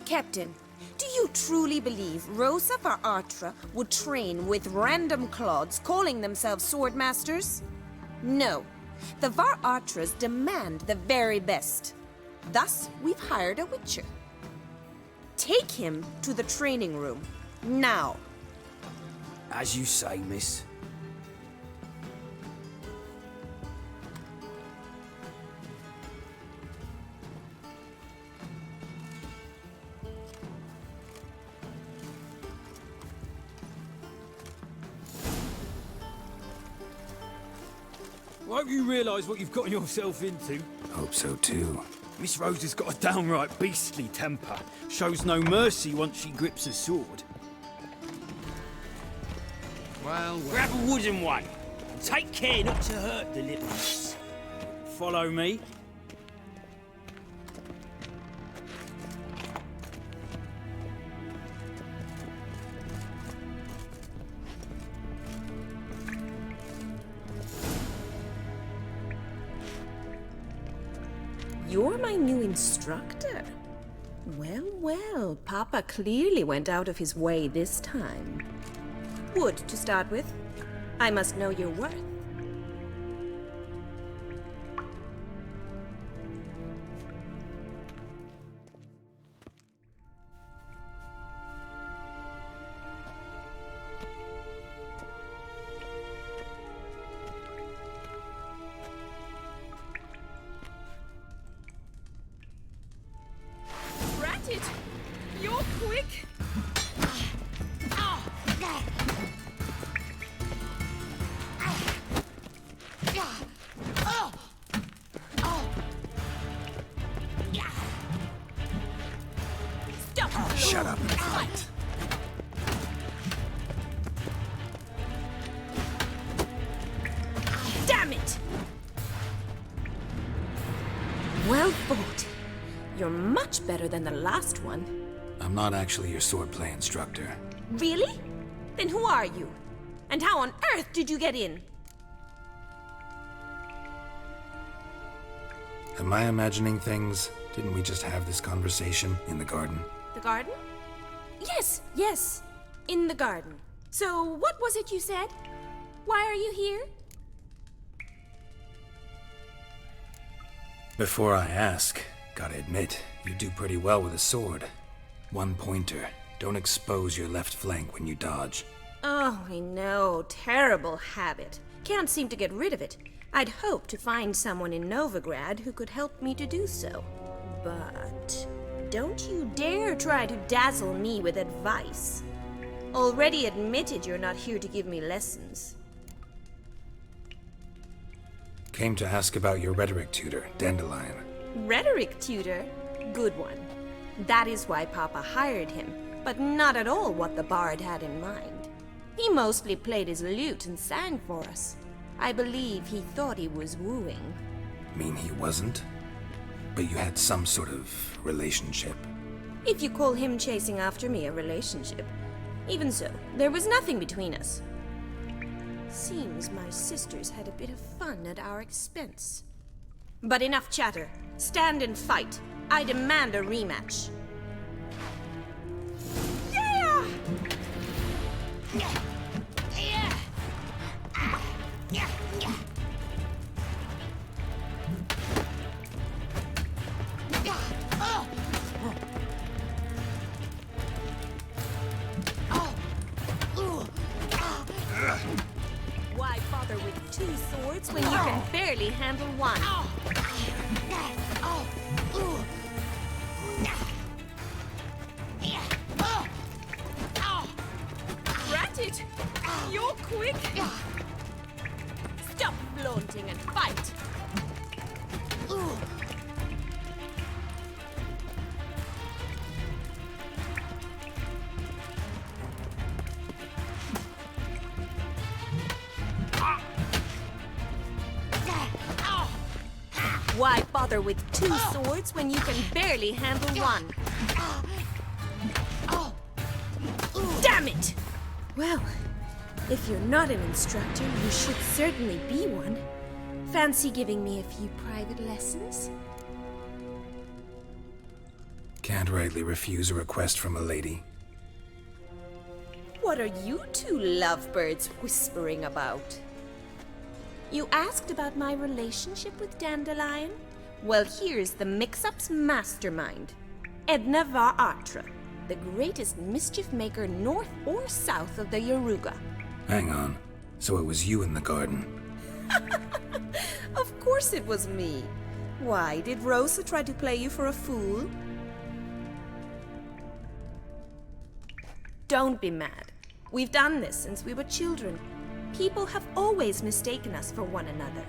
Captain, do you truly believe Rosa var Artra would train with random clods calling themselves swordmasters? No. The var Artras demand the very best. Thus, we've hired a witcher. Take him to the training room. Now. As you say, miss. I hope you realise what you've gotten yourself into. Hope so too. Miss Rose has got a downright beastly temper. Shows no mercy once she grips a sword. Well, Grab a wooden one. And take care not to hurt the little miss. Follow me. You're my new instructor. Well, well, Papa clearly went out of his way this time. Wood, to start with. I must know your worth. Ratted! You're quick! Shut up and fight. Damn it! Well fought. You're much better than the last one. I'm not actually your swordplay instructor. Really? Then who are you? And how on earth did you get in? Am I imagining things? Didn't we just have this conversation in the garden? The garden? Yes, yes. In the garden. So, what was it you said? Why are you here? Before I ask, gotta admit, you do pretty well with a sword. One pointer. Don't expose your left flank when you dodge. Oh, I know. Terrible habit. Can't seem to get rid of it. I'd hoped to find someone in Novigrad who could help me to do so. But don't you dare try to dazzle me with advice. Already admitted you're not here to give me lessons. Came to ask about your rhetoric tutor, Dandelion. Rhetoric tutor? Good one. That is why Papa hired him, but not at all what the bard had in mind. He mostly played his lute and sang for us. I believe he thought he was wooing. Mean he wasn't? But you had some sort of relationship. If you call him chasing after me a relationship. Even so, there was nothing between us. Seems my sisters had a bit of fun at our expense. But enough chatter. Stand and fight. I demand a rematch. Yeah! Why bother with two swords when you can barely handle one? Ratted! You're quick! Stop flaunting and fight! Why bother with two swords when you can barely handle one? Damn it! Well, if you're not an instructor, you should certainly be one. Fancy giving me a few private lessons? Can't rightly refuse a request from a lady. What are you two lovebirds whispering about? You asked about my relationship with Dandelion? Well, here's the mix-up's mastermind. Edna var Atra, the greatest mischief maker north or south of the Yaruga. Hang on. So it was you in the garden? Of course it was me. Why, did Rosa try to play you for a fool? Don't be mad. We've done this since we were children. People have always mistaken us for one another.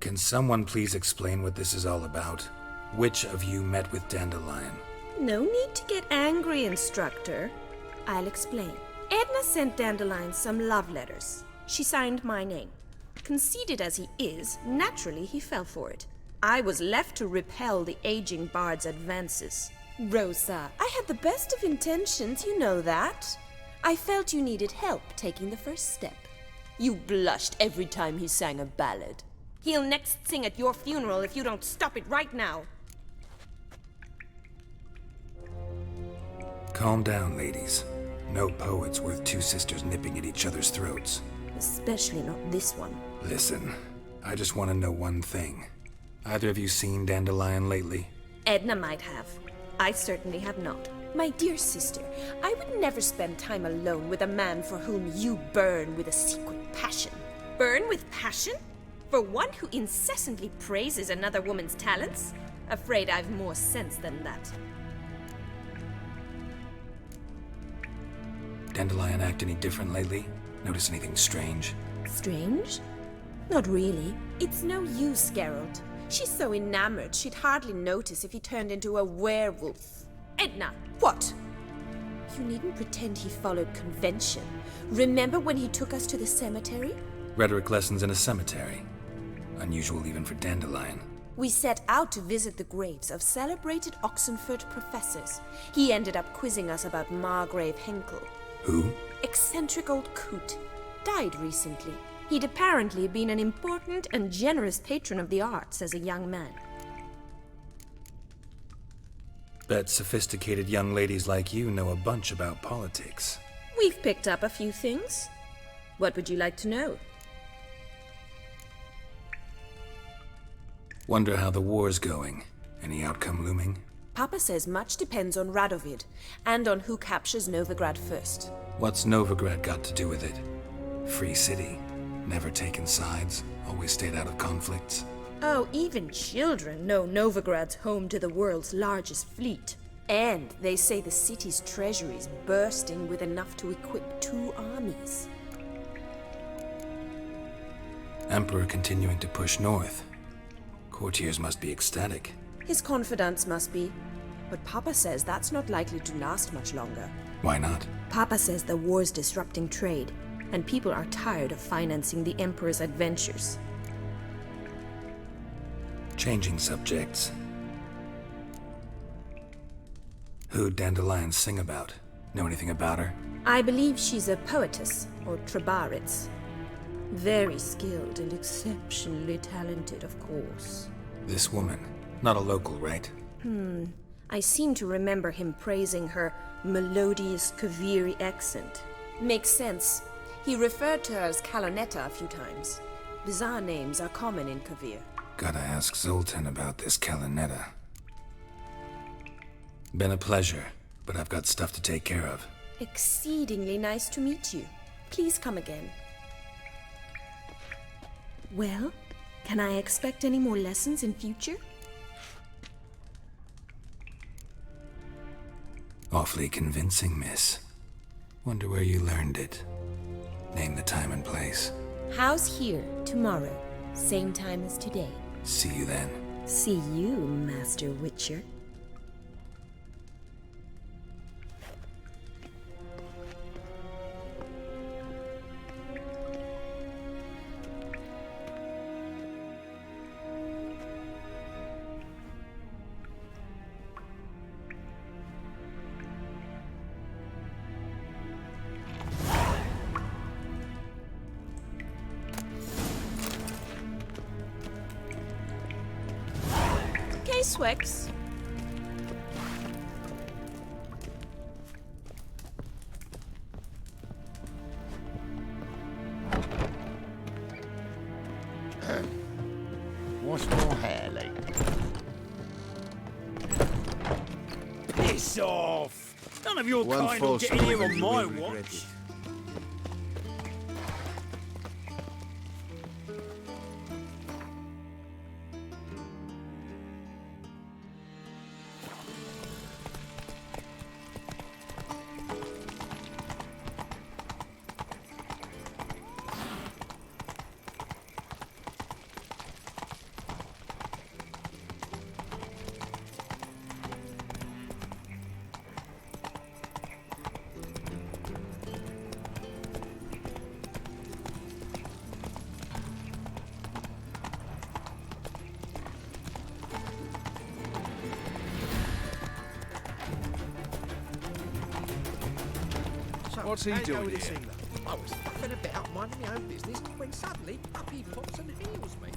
Can someone please explain what this is all about? Which of you met with Dandelion? No need to get angry, Instructor. I'll explain. Edna sent Dandelion some love letters. She signed my name. Conceited as he is, naturally he fell for it. I was left to repel the aging bard's advances. Rosa, I had the best of intentions, you know that. I felt you needed help taking the first step. You blushed every time he sang a ballad. He'll next sing at your funeral if you don't stop it right now. Calm down, ladies. No poet's worth two sisters nipping at each other's throats. Especially not this one. Listen, I just want to know one thing. Either of you seen Dandelion lately? Edna might have. I certainly have not. My dear sister, I would never spend time alone with a man for whom you burn with a secret passion. Burn with passion? For one who incessantly praises another woman's talents? Afraid I've more sense than that. Dandelion act any different lately? Notice anything strange? Strange? Not really. It's no use, Geralt. She's so enamored she'd hardly notice if he turned into a werewolf. Edna, what? You needn't pretend he followed convention. Remember when he took us to the cemetery? Rhetoric lessons in a cemetery. Unusual even for Dandelion. We set out to visit the graves of celebrated Oxenford professors. He ended up quizzing us about Margrave Henkel. Who? Eccentric old coot. Died recently. He'd apparently been an important and generous patron of the arts as a young man. Bet sophisticated young ladies like you know a bunch about politics. We've picked up a few things. What would you like to know? Wonder how the war's going. Any outcome looming? Papa says much depends on Radovid, and on who captures Novigrad first. What's Novigrad got to do with it? Free city. Never taken sides. Always stayed out of conflicts. Oh, even children know Novigrad's home to the world's largest fleet. And they say the city's treasury's bursting with enough to equip 2 armies. Emperor continuing to push north. Courtiers must be ecstatic. His confidants must be. But Papa says that's not likely to last much longer. Why not? Papa says the war's disrupting trade, and people are tired of financing the Emperor's adventures. Changing subjects. Who'd Dandelion sing about? Know anything about her? I believe she's a poetess, or Trebaritz. Very skilled and exceptionally talented, of course. This woman. Not a local, right? I seem to remember him praising her melodious Kaviri accent. Makes sense. He referred to her as Kalonetta a few times. Bizarre names are common in Kavir. Gotta ask Zoltan about this Kalonetta. Been a pleasure, but I've got stuff to take care of. Exceedingly nice to meet you. Please come again. Well, can I expect any more lessons in future? Awfully convincing, miss. Wonder where you learned it. Name the time and place. House here, tomorrow. Same time as today. See you then. See you, Master Witcher. Swix. What's more hair like? Piss off! None of your One kind will false get in here move on and you my will regret watch. it. What's he doing here? I was faffing about minding my own business when suddenly up he pops and heals me.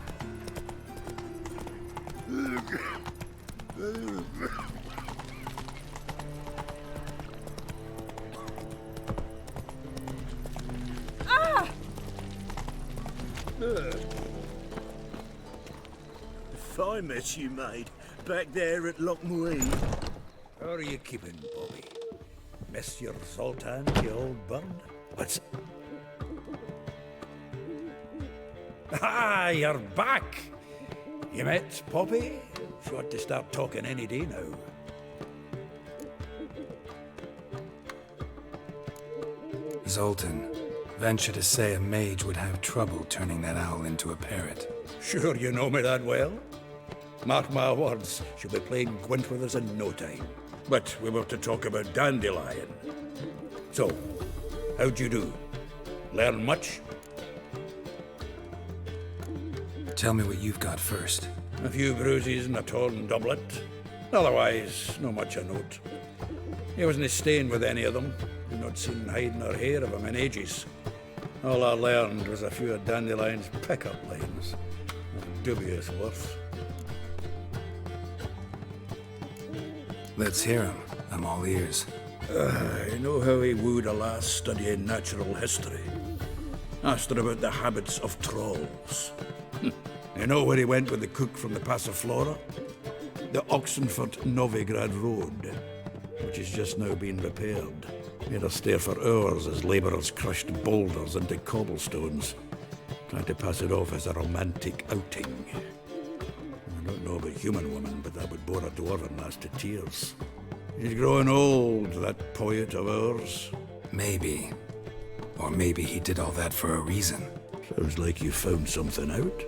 Ah! Fine mess you made back there at Lochmuir. How are you keeping, Bobby? Miss your Sultan, you old bird? What's... Ah, you're back! You met Poppy? She ought to start talking any day now. Zoltan, venture to say a mage would have trouble turning that owl into a parrot. Sure you know me that well? Mark my words, she'll be playing Gwent with us in no time. But we were to talk about Dandelion. So, how'd you do? Learn much? Tell me what you've got first. A few bruises and a torn doublet. Otherwise, no much a note. He wasn't staying with any of them. I'd not seen hide nor hair of him in ages. All I learned was a few of Dandelion's pickup lines. Of dubious worth. Let's hear him. I'm all ears. You know how he wooed a lass studying natural history? Asked her about the habits of trolls. You know where he went with the cook from the Passiflora? The Oxenford-Novigrad Road, which has just now been repaired. Made us stare for hours as labourers crushed boulders into cobblestones, trying to pass it off as a romantic outing. I don't know about human woman, but that would bore a dwarven lass to tears. He's growing old, that poet of ours. Maybe. Or maybe he did all that for a reason. Sounds like you found something out.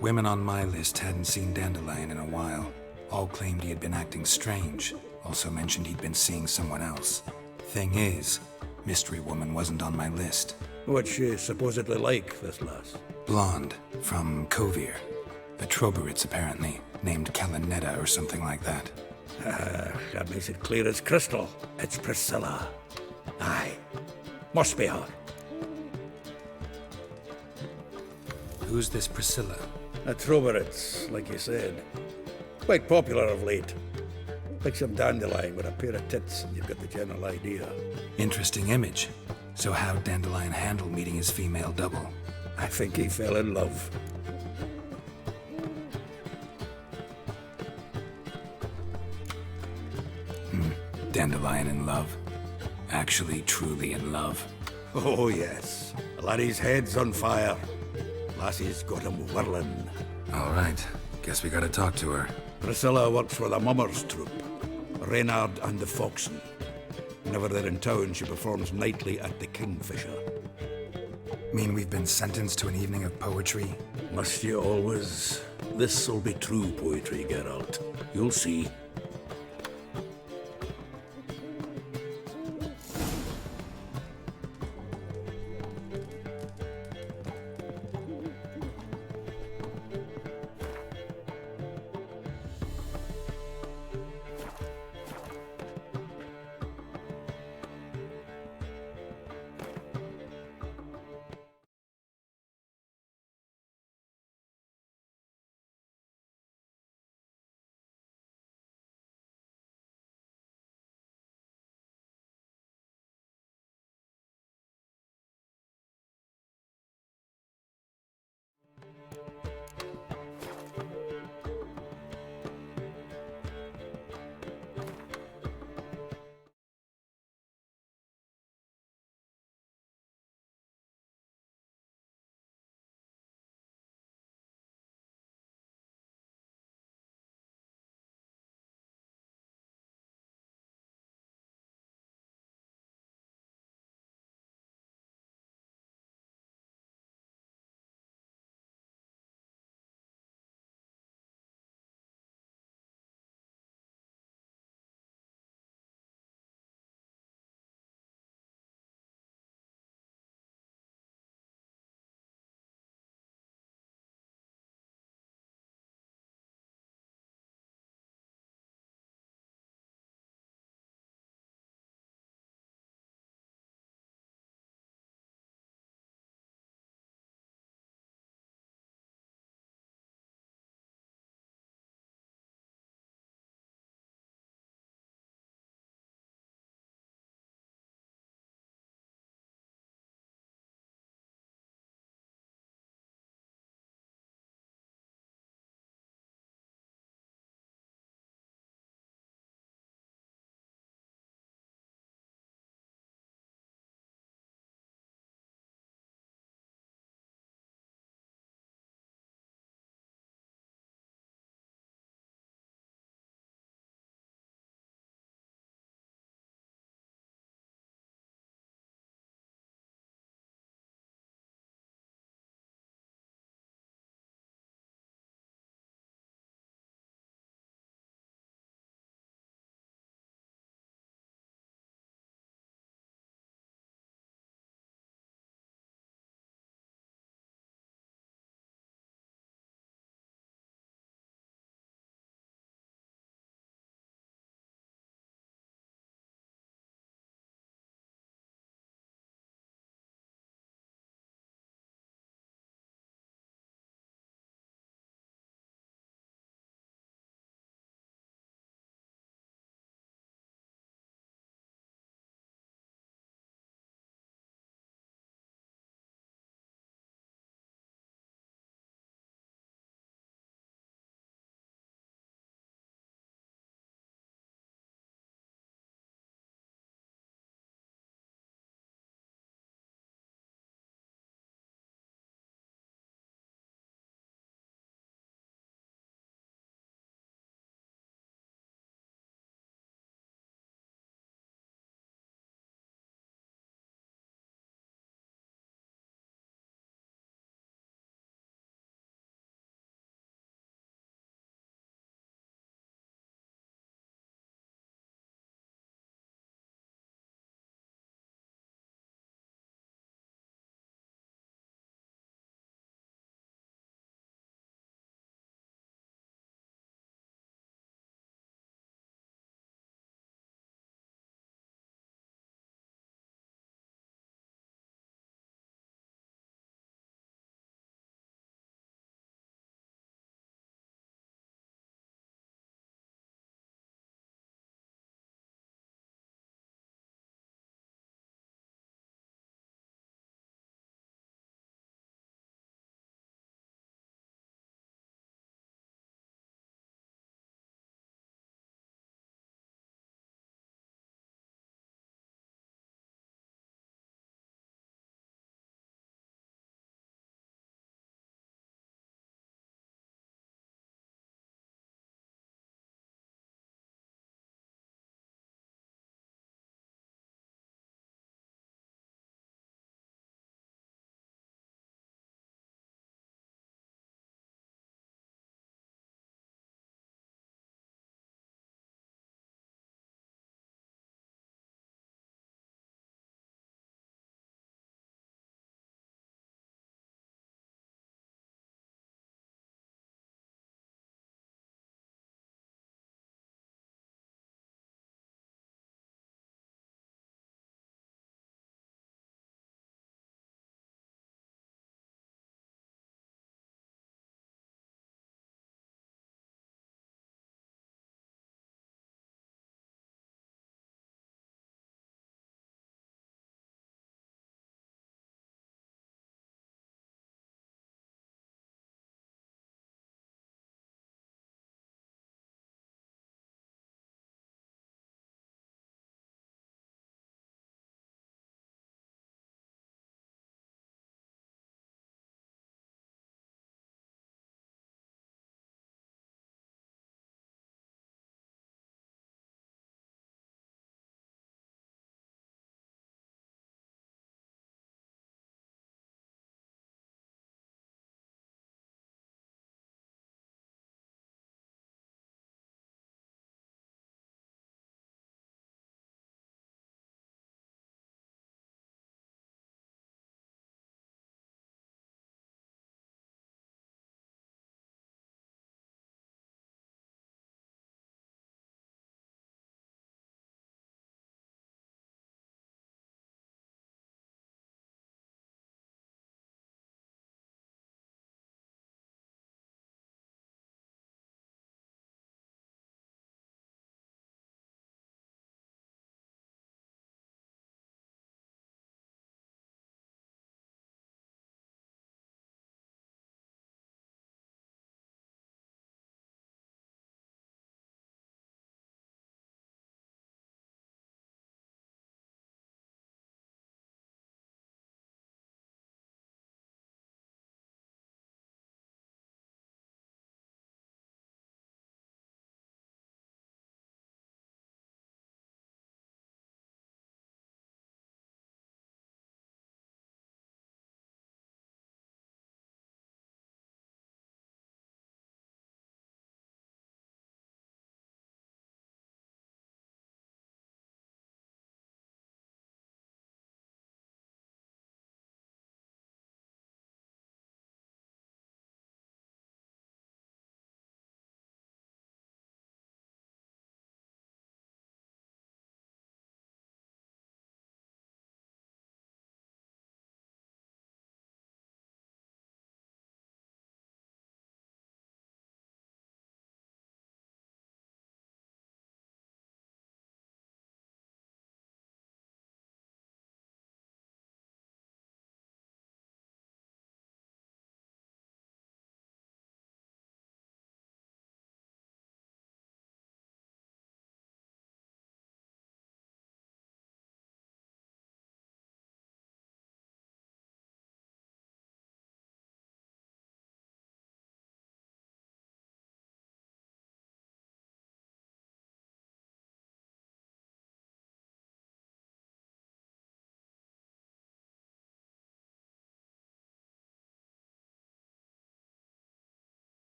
Women on my list hadn't seen Dandelion in a while. All claimed he had been acting strange. Also mentioned he'd been seeing someone else. Thing is, Mystery Woman wasn't on my list. What's she supposedly like, this lass? Blonde, from Kovir. A Troberitz, apparently, named Kalinetta or something like that. That makes it clear as crystal. It's Priscilla. Aye. Must be her. Who's this Priscilla? A Troberitz, like you said. Quite popular of late. Like some dandelion with a pair of tits, and you've got the general idea. Interesting image. So how'd Dandelion handle meeting his female double? I think he fell in love. Dandelion in love. Actually, truly in love. Oh, yes. The laddie's head's on fire. Lassie's got him whirling. All right. Guess we gotta talk to her. Priscilla works for the Mummers troupe. Reynard and the Foxen. Whenever they're in town, she performs nightly at the Kingfisher. Mean we've been sentenced to an evening of poetry? Must you always? This'll be true poetry, Geralt. You'll see.